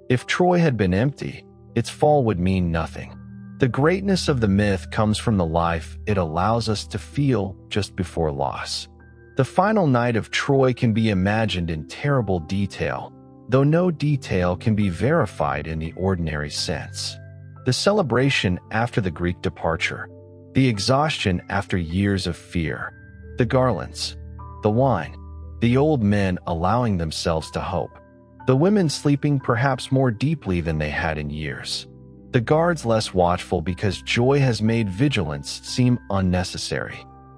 If Troy had been empty, its fall would mean nothing. The greatness of the myth comes from the life it allows us to feel just before loss. The final night of Troy can be imagined in terrible detail, though no detail can be verified in the ordinary sense. The celebration after the Greek departure, the exhaustion after years of fear, the garlands, the wine, the old men allowing themselves to hope, the women sleeping perhaps more deeply than they had in years, the guards less watchful because joy has made vigilance seem unnecessary,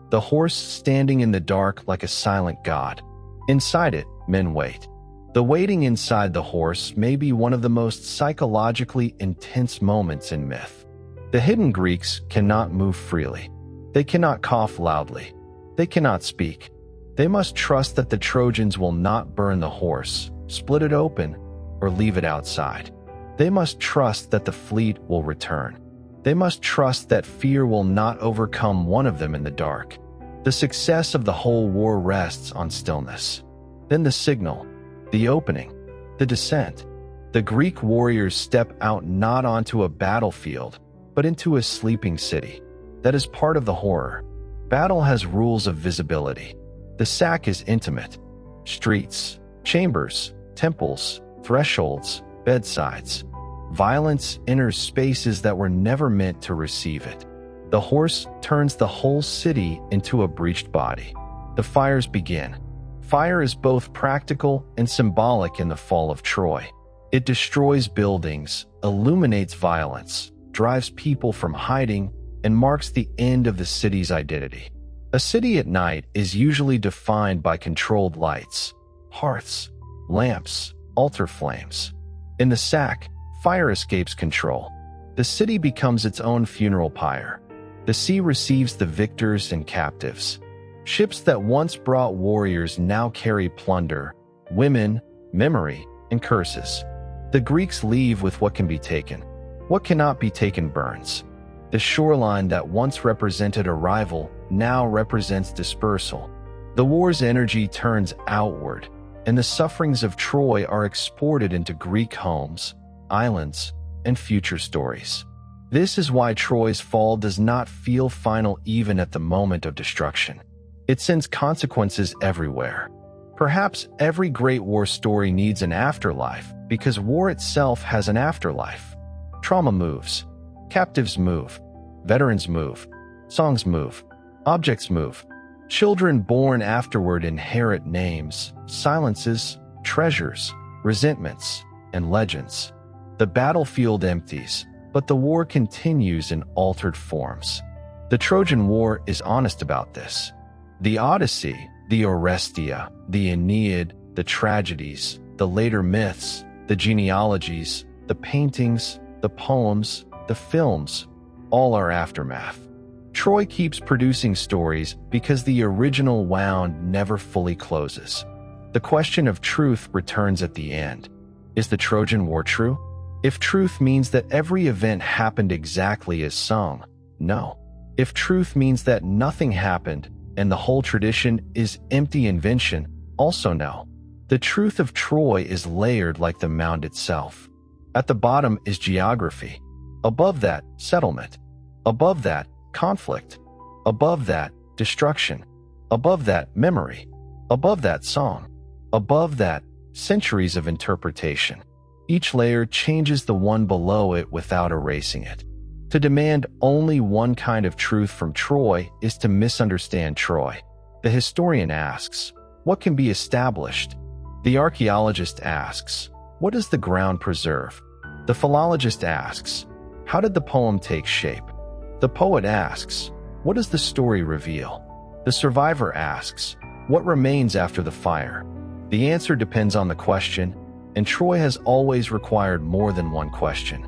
the horse standing in the dark like a silent god. Inside it, men wait. The waiting inside the horse may be one of the most psychologically intense moments in myth. The hidden Greeks cannot move freely. They cannot cough loudly. They cannot speak. They must trust that the Trojans will not burn the horse, split it open, or leave it outside. They must trust that the fleet will return. They must trust that fear will not overcome one of them in the dark. The success of the whole war rests on stillness. Then the signal, the opening, the descent. The Greek warriors step out not onto a battlefield, but into a sleeping city. That is part of the horror. Battle has rules of visibility. The sack is intimate. Streets, chambers, temples, thresholds, bedsides. Violence enters spaces that were never meant to receive it. The horse turns the whole city into a breached body. The fires begin. Fire is both practical and symbolic in the fall of Troy. It destroys buildings, illuminates violence, drives people from hiding, and marks the end of the city's identity. A city at night is usually defined by controlled lights, hearths, lamps, altar flames. In the sack, fire escapes control. The city becomes its own funeral pyre. The sea receives the victors and captives. Ships that once brought warriors now carry plunder, women, memory, and curses. The Greeks leave with what can be taken. What cannot be taken burns. The shoreline that once represented arrival now represents dispersal. The war's energy turns outward, and the sufferings of Troy are exported into Greek homes, islands, and future stories. This is why Troy's fall does not feel final even at the moment of destruction. It sends consequences everywhere. Perhaps every great war story needs an afterlife because war itself has an afterlife. Trauma moves. Captives move. Veterans move. Songs move. Objects move. Children born afterward inherit names, silences, treasures, resentments, and legends. The battlefield empties, but the war continues in altered forms. The Trojan War is honest about this. The Odyssey, the Orestia, the Aeneid, the tragedies, the later myths, the genealogies, the paintings, the poems, the films, all are aftermath. Troy keeps producing stories because the original wound never fully closes. The question of truth returns at the end. Is the Trojan War true? If truth means that every event happened exactly as sung, no. If truth means that nothing happened and the whole tradition is empty invention, also no. The truth of Troy is layered like the mound itself. At the bottom is geography. Above that, settlement. Above that, conflict. Above that, destruction. Above that, memory. Above that, song. Above that, centuries of interpretation. Each layer changes the one below it without erasing it. To demand only one kind of truth from Troy is to misunderstand Troy. The historian asks, what can be established? The archaeologist asks, what does the ground preserve? The philologist asks, how did the poem take shape? The poet asks, what does the story reveal? The survivor asks, what remains after the fire? The answer depends on the question, and Troy has always required more than one question.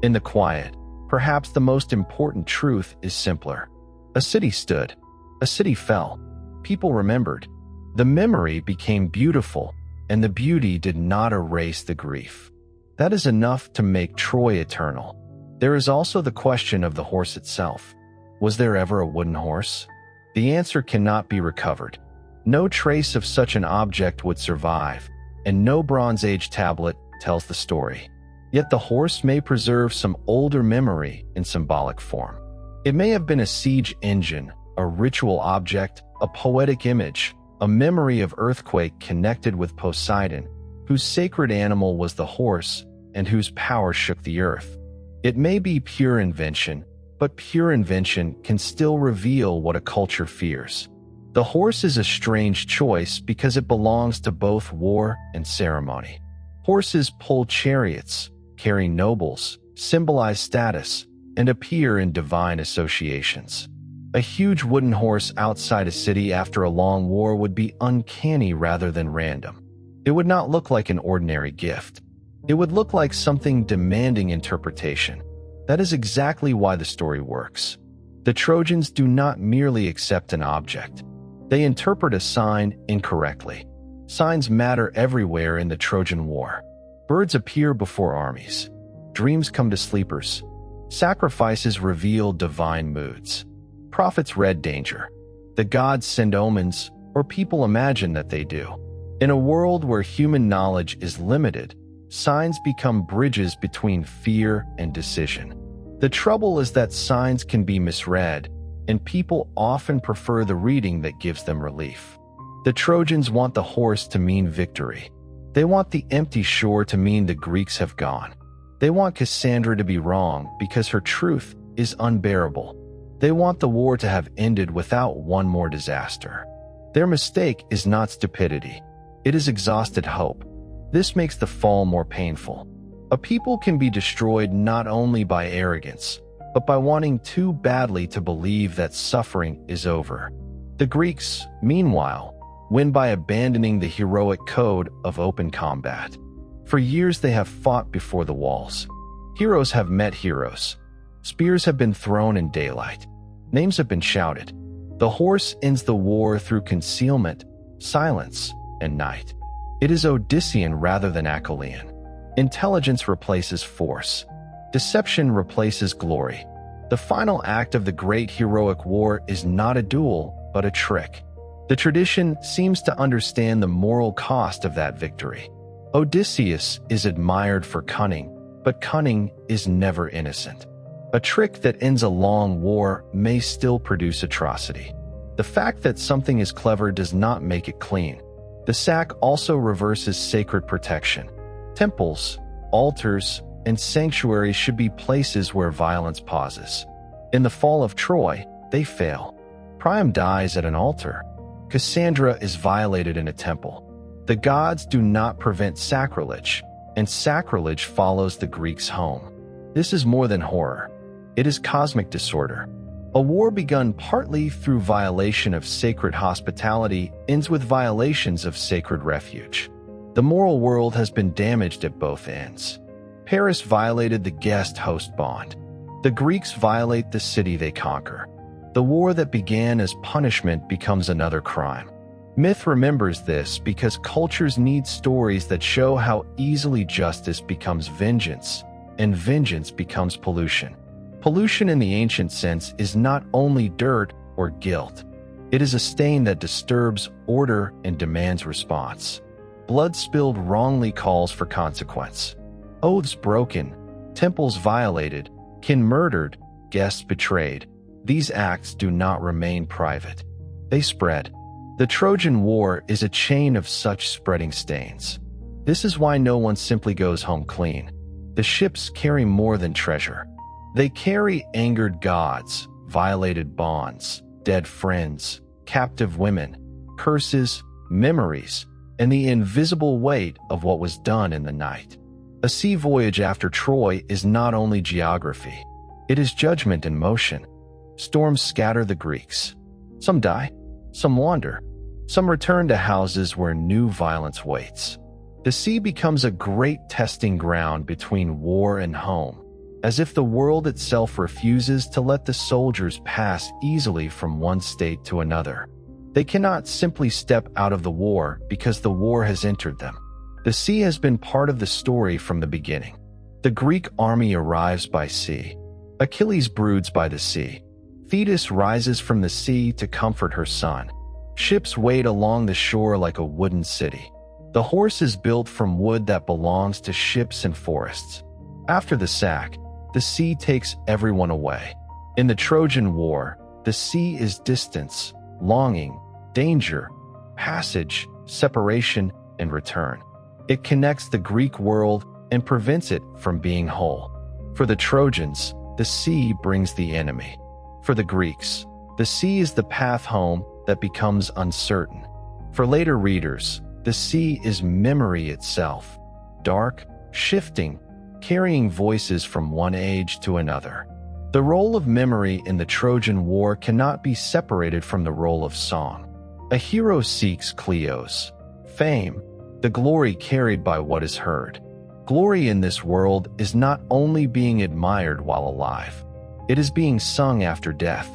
In the quiet, perhaps the most important truth is simpler. A city stood. A city fell. People remembered. The memory became beautiful, and the beauty did not erase the grief. That is enough to make Troy eternal. There is also the question of the horse itself. Was there ever a wooden horse? The answer cannot be recovered. No trace of such an object would survive, and no Bronze Age tablet tells the story. Yet the horse may preserve some older memory in symbolic form. It may have been a siege engine, a ritual object, a poetic image, a memory of earthquake connected with Poseidon, whose sacred animal was the horse and whose power shook the earth. It may be pure invention, but pure invention can still reveal what a culture fears. The horse is a strange choice because it belongs to both war and ceremony. Horses pull chariots, carry nobles, symbolize status, and appear in divine associations. A huge wooden horse outside a city after a long war would be uncanny rather than random. It would not look like an ordinary gift. It would look like something demanding interpretation. That is exactly why the story works. The Trojans do not merely accept an object. They interpret a sign incorrectly. Signs matter everywhere in the Trojan War. Birds appear before armies. Dreams come to sleepers. Sacrifices reveal divine moods. Prophets read danger. The gods send omens, or people imagine that they do. In a world where human knowledge is limited, signs become bridges between fear and decision. The trouble is that signs can be misread, and people often prefer the reading that gives them relief. The Trojans want the horse to mean victory. They want the empty shore to mean the Greeks have gone. They want Cassandra to be wrong because her truth is unbearable. They want the war to have ended without one more disaster. Their mistake is not stupidity. It is exhausted hope. This makes the fall more painful. A people can be destroyed not only by arrogance, but by wanting too badly to believe that suffering is over. The Greeks, meanwhile, win by abandoning the heroic code of open combat. For years they have fought before the walls. Heroes have met heroes. Spears have been thrown in daylight. Names have been shouted. The horse ends the war through concealment, silence, and night. It is Odyssean rather than Achillean. Intelligence replaces force. Deception replaces glory. The final act of the great heroic war is not a duel, but a trick. The tradition seems to understand the moral cost of that victory. Odysseus is admired for cunning, but cunning is never innocent. A trick that ends a long war may still produce atrocity. The fact that something is clever does not make it clean. The sack also reverses sacred protection. Temples, altars, and sanctuaries should be places where violence pauses. In the fall of Troy, they fail. Priam dies at an altar. Cassandra is violated in a temple. The gods do not prevent sacrilege, and sacrilege follows the Greeks home. This is more than horror. It is cosmic disorder. A war begun partly through violation of sacred hospitality ends with violations of sacred refuge. The moral world has been damaged at both ends. Paris violated the guest-host bond. The Greeks violate the city they conquer. The war that began as punishment becomes another crime. Myth remembers this because cultures need stories that show how easily justice becomes vengeance, and vengeance becomes pollution. Pollution in the ancient sense is not only dirt or guilt. It is a stain that disturbs order and demands response. Blood spilled wrongly calls for consequence. Oaths broken, temples violated, kin murdered, guests betrayed. These acts do not remain private. They spread. The Trojan War is a chain of such spreading stains. This is why no one simply goes home clean. The ships carry more than treasure. They carry angered gods, violated bonds, dead friends, captive women, curses, memories, and the invisible weight of what was done in the night. A sea voyage after Troy is not only geography. It is judgment in motion. Storms scatter the Greeks. Some die. Some wander. Some return to houses where new violence waits. The sea becomes a great testing ground between war and home, as if the world itself refuses to let the soldiers pass easily from one state to another. They cannot simply step out of the war because the war has entered them. The sea has been part of the story from the beginning. The Greek army arrives by sea. Achilles broods by the sea. Thetis rises from the sea to comfort her son. Ships wait along the shore like a wooden city. The horse is built from wood that belongs to ships and forests. After the sack, the sea takes everyone away. In the Trojan War, the sea is distance, longing, danger, passage, separation, and return. It connects the Greek world and prevents it from being whole. For the Trojans, the sea brings the enemy. For the Greeks, the sea is the path home that becomes uncertain. For later readers, the sea is memory itself, dark, shifting, carrying voices from one age to another. The role of memory in the Trojan War cannot be separated from the role of song. A hero seeks kleos, fame, the glory carried by what is heard. Glory in this world is not only being admired while alive. It is being sung after death.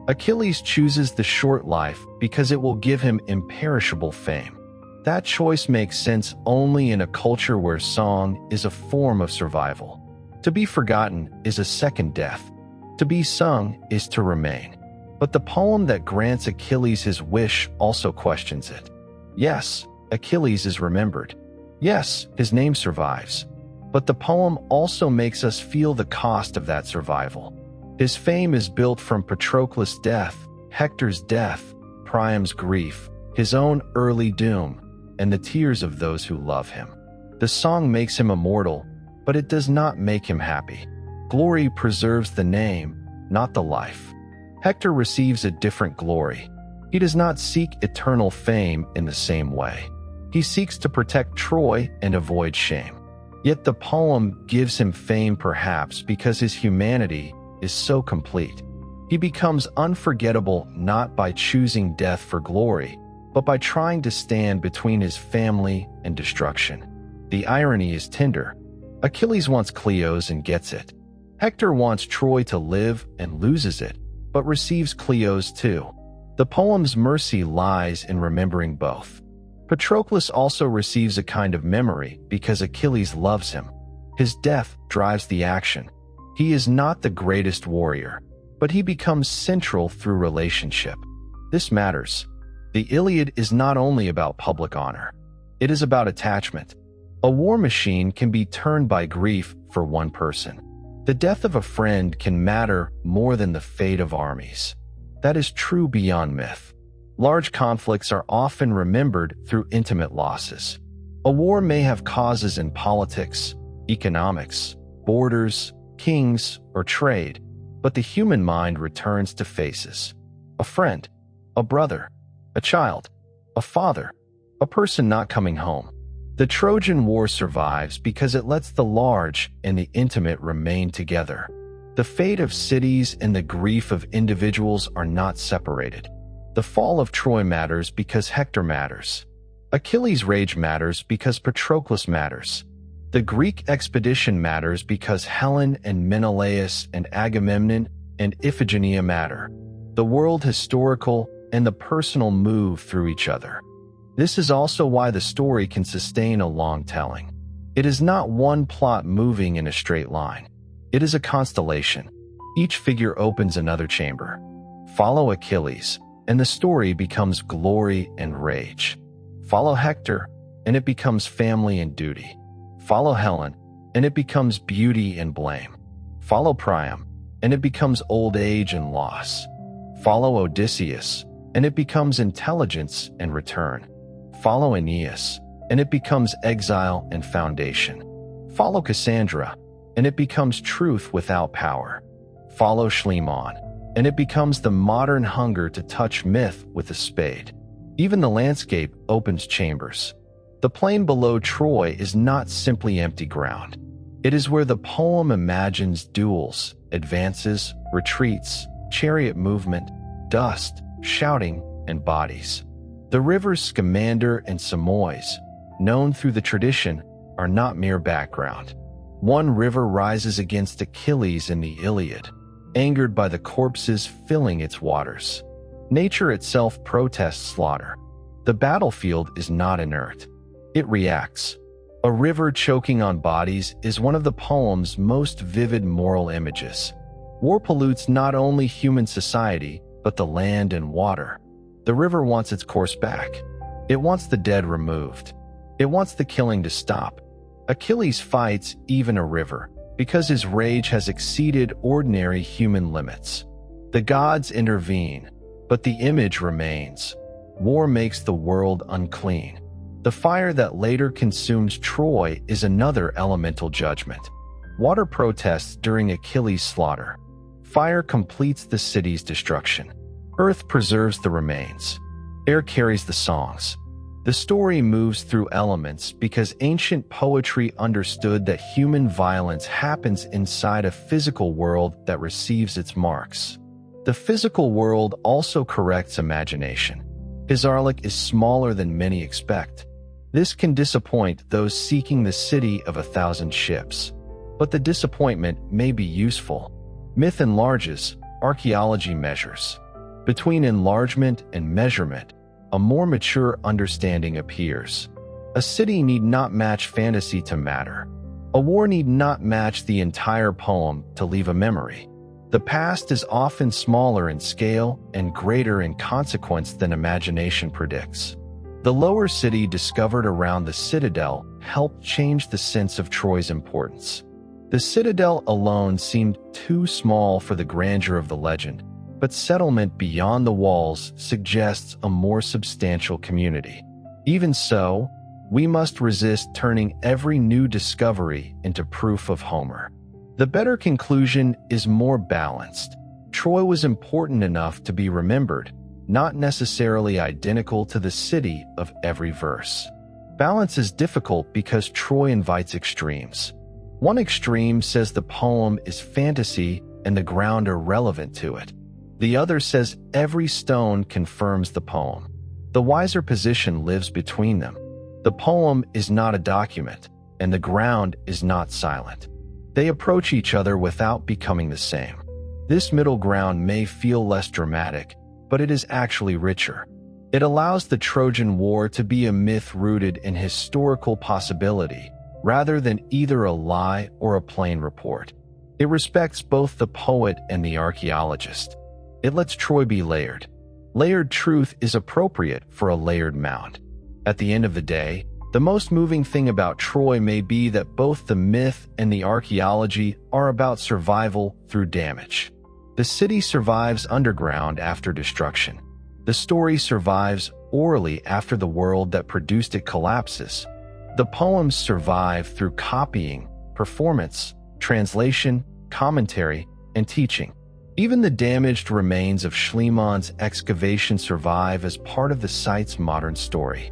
Achilles chooses the short life because it will give him imperishable fame. That choice makes sense only in a culture where song is a form of survival. To be forgotten is a second death. To be sung is to remain. But the poem that grants Achilles his wish also questions it. Yes, Achilles is remembered. Yes, his name survives. But the poem also makes us feel the cost of that survival. His fame is built from Patroclus' death, Hector's death, Priam's grief, his own early doom, and the tears of those who love him. The song makes him immortal, but it does not make him happy. Glory preserves the name, not the life. Hector receives a different glory. He does not seek eternal fame in the same way. He seeks to protect Troy and avoid shame. Yet the poem gives him fame perhaps because his humanity is so complete. He becomes unforgettable not by choosing death for glory, but by trying to stand between his family and destruction. The irony is tender. Achilles wants Kleos and gets it. Hector wants Troy to live and loses it, but receives Kleos too. The poem's mercy lies in remembering both. Patroclus also receives a kind of memory because Achilles loves him. His death drives the action. He is not the greatest warrior, but he becomes central through relationship. This matters. The Iliad is not only about public honor. It is about attachment. A war machine can be turned by grief for one person. The death of a friend can matter more than the fate of armies. That is true beyond myth. Large conflicts are often remembered through intimate losses. A war may have causes in politics, economics, borders, kings, or trade, but the human mind returns to faces. A friend, a brother, a child, a father, a person not coming home. The Trojan War survives because it lets the large and the intimate remain together. The fate of cities and the grief of individuals are not separated. The fall of Troy matters because Hector matters. Achilles' rage matters because Patroclus matters. The Greek expedition matters because Helen and Menelaus and Agamemnon and Iphigenia matter. The world historical and the personal move through each other. This is also why the story can sustain a long telling. It is not one plot moving in a straight line. It is a constellation. Each figure opens another chamber. Follow Achilles, and the story becomes glory and rage. Follow Hector, and it becomes family and duty. Follow Helen, and it becomes beauty and blame. Follow Priam, and it becomes old age and loss. Follow Odysseus, and it becomes intelligence and return. Follow Aeneas, and it becomes exile and foundation. Follow Cassandra, and it becomes truth without power. Follow Schliemann, and it becomes the modern hunger to touch myth with a spade. Even the landscape opens chambers. The plain below Troy is not simply empty ground. It is where the poem imagines duels, advances, retreats, chariot movement, dust, shouting, and bodies. The rivers Scamander and Simois, known through the tradition, are not mere background. One river rises against Achilles in the Iliad, angered by the corpses filling its waters. Nature itself protests slaughter. The battlefield is not inert. It reacts. A river choking on bodies is one of the poem's most vivid moral images. War pollutes not only human society, but the land and water. The river wants its course back. It wants the dead removed. It wants the killing to stop. Achilles fights even a river because his rage has exceeded ordinary human limits. The gods intervene, but the image remains. War makes the world unclean. The fire that later consumes Troy is another elemental judgment. Water protests during Achilles' slaughter. Fire completes the city's destruction. Earth preserves the remains. Air carries the songs. The story moves through elements because ancient poetry understood that human violence happens inside a physical world that receives its marks. The physical world also corrects imagination. Hisarlik is smaller than many expect. This can disappoint those seeking the city of 1,000 ships. But the disappointment may be useful. Myth enlarges, archaeology measures. Between enlargement and measurement, a more mature understanding appears. A city need not match fantasy to matter. A war need not match the entire poem to leave a memory. The past is often smaller in scale and greater in consequence than imagination predicts. The lower city discovered around the citadel helped change the sense of Troy's importance. The citadel alone seemed too small for the grandeur of the legend, but settlement beyond the walls suggests a more substantial community. Even so, we must resist turning every new discovery into proof of Homer. The better conclusion is more balanced. Troy was important enough to be remembered, not necessarily identical to the city of every verse. Balance is difficult because Troy invites extremes. One extreme says the poem is fantasy and the ground irrelevant to it. The other says every stone confirms the poem. The wiser position lives between them. The poem is not a document, and the ground is not silent. They approach each other without becoming the same. This middle ground may feel less dramatic, but it is actually richer. It allows the Trojan War to be a myth rooted in historical possibility, rather than either a lie or a plain report. It respects both the poet and the archaeologist. It lets Troy be layered. Layered truth is appropriate for a layered mound. At the end of the day, the most moving thing about Troy may be that both the myth and the archaeology are about survival through damage. The city survives underground after destruction. The story survives orally after the world that produced it collapses. The poems survive through copying, performance, translation, commentary, and teaching. Even the damaged remains of Schliemann's excavation survive as part of the site's modern story.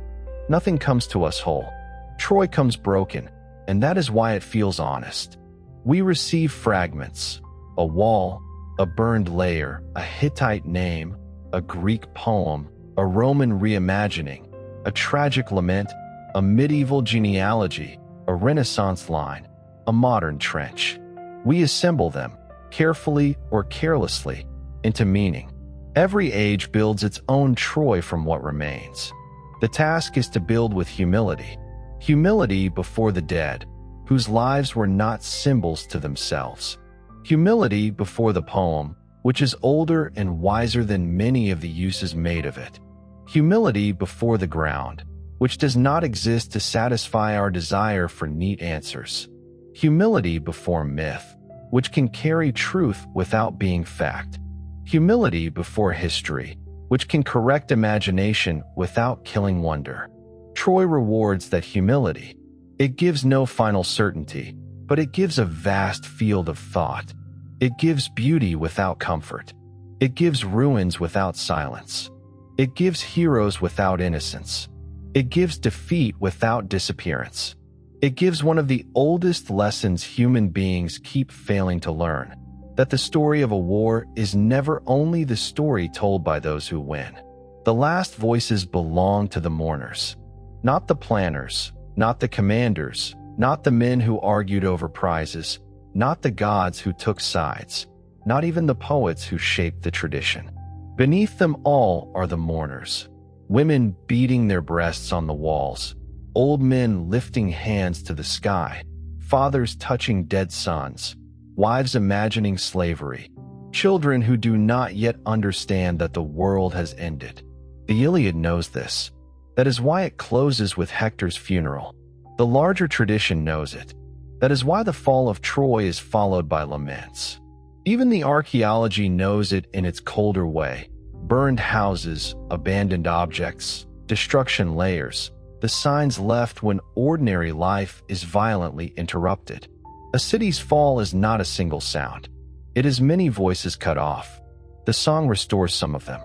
Nothing comes to us whole. Troy comes broken, and that is why it feels honest. We receive fragments. a wall, a burned layer, a Hittite name, a Greek poem, a Roman reimagining, a tragic lament, a medieval genealogy, a Renaissance line, a modern trench. We assemble them, carefully or carelessly, into meaning. Every age builds its own Troy from what remains. The task is to build with humility. Humility before the dead, whose lives were not symbols to themselves. Humility before the poem, which is older and wiser than many of the uses made of it. Humility before the ground, which does not exist to satisfy our desire for neat answers. Humility before myth, which can carry truth without being fact. Humility before history, which can correct imagination without killing wonder. Troy rewards that humility. It gives no final certainty, but it gives a vast field of thought. It gives beauty without comfort. It gives ruins without silence. It gives heroes without innocence. It gives defeat without disappearance. It gives one of the oldest lessons human beings keep failing to learn, that the story of a war is never only the story told by those who win. The last voices belong to the mourners, not the planners, not the commanders, not the men who argued over prizes, not the gods who took sides, not even the poets who shaped the tradition. Beneath them all are the mourners, women beating their breasts on the walls, old men lifting hands to the sky, fathers touching dead sons, wives imagining slavery, children who do not yet understand that the world has ended. The Iliad knows this. That is why it closes with Hector's funeral. The larger tradition knows it. That is why the fall of Troy is followed by laments. Even the archaeology knows it in its colder way. Burned houses, abandoned objects, destruction layers, the signs left when ordinary life is violently interrupted. A city's fall is not a single sound. It is many voices cut off. The song restores some of them.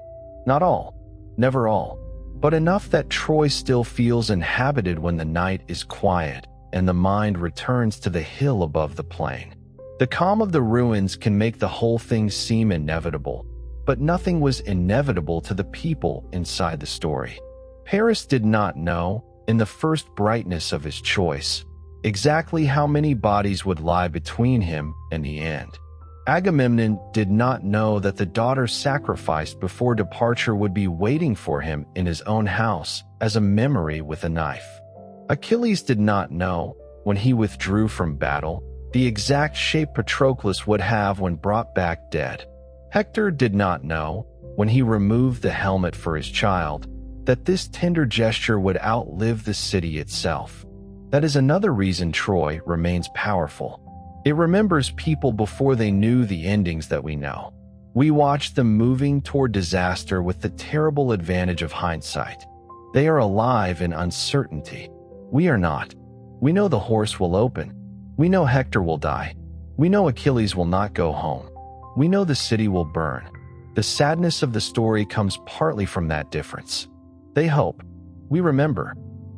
Not all, never all, but enough that Troy still feels inhabited when the night is quiet and the mind returns to the hill above the plain. The calm of the ruins can make the whole thing seem inevitable, but nothing was inevitable to the people inside the story. Paris did not know, in the first brightness of his choice, exactly how many bodies would lie between him and the end. Agamemnon did not know that the daughter sacrificed before departure would be waiting for him in his own house as a memory with a knife. Achilles did not know, when he withdrew from battle, the exact shape Patroclus would have when brought back dead. Hector did not know, when he removed the helmet for his child, that this tender gesture would outlive the city itself. That is another reason Troy remains powerful. It remembers people before they knew the endings that we know. We watch them moving toward disaster with the terrible advantage of hindsight. They are alive in uncertainty. We are not. We know the horse will open. We know Hector will die. We know Achilles will not go home. We know the city will burn. The sadness of the story comes partly from that difference. They hope. We remember.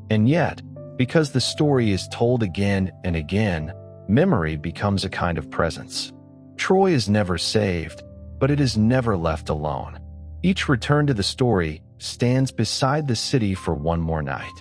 And yet, because the story is told again and again, memory becomes a kind of presence. Troy is never saved, but it is never left alone. Each return to the story stands beside the city for one more night.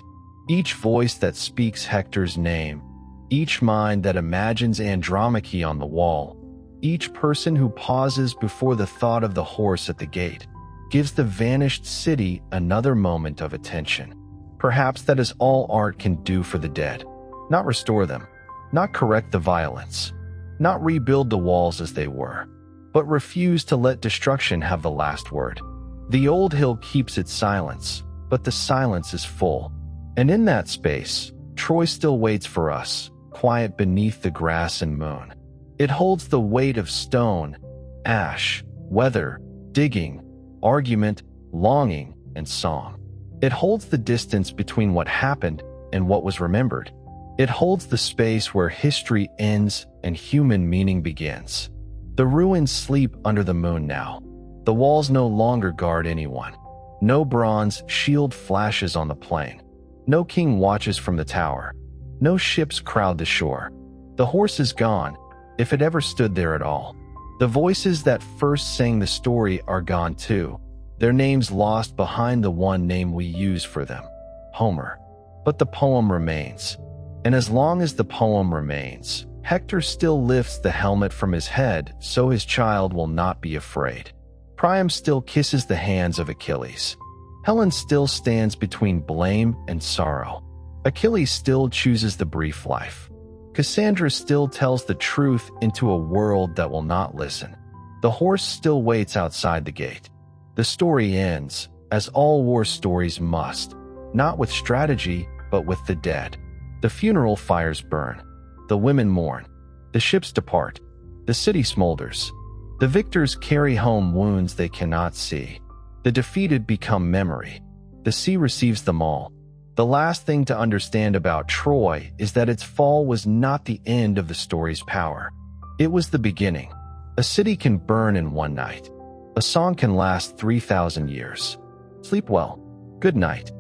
Each voice that speaks Hector's name, each mind that imagines Andromache on the wall, each person who pauses before the thought of the horse at the gate, gives the vanished city another moment of attention. Perhaps that is all art can do for the dead. Not restore them, not correct the violence, not rebuild the walls as they were, but refuse to let destruction have the last word. The old hill keeps its silence, but the silence is full. And in that space, Troy still waits for us, quiet beneath the grass and moon. It holds the weight of stone, ash, weather, digging, argument, longing, and song. It holds the distance between what happened and what was remembered. It holds the space where history ends and human meaning begins. The ruins sleep under the moon now. The walls no longer guard anyone. No bronze shield flashes on the plain. No king watches from the tower. No ships crowd the shore. The horse is gone, if it ever stood there at all. The voices that first sang the story are gone too, their names lost behind the one name we use for them, Homer. But the poem remains. And as long as the poem remains, Hector still lifts the helmet from his head so his child will not be afraid. Priam still kisses the hands of Achilles. Helen still stands between blame and sorrow. Achilles still chooses the brief life. Cassandra still tells the truth into a world that will not listen. The horse still waits outside the gate. The story ends, as all war stories must, not with strategy, but with the dead. The funeral fires burn. The women mourn. The ships depart. The city smolders. The victors carry home wounds they cannot see. The defeated become memory. The sea receives them all. The last thing to understand about Troy is that its fall was not the end of the story's power. It was the beginning. A city can burn in one night. A song can last 3,000 years. Sleep well. Good night.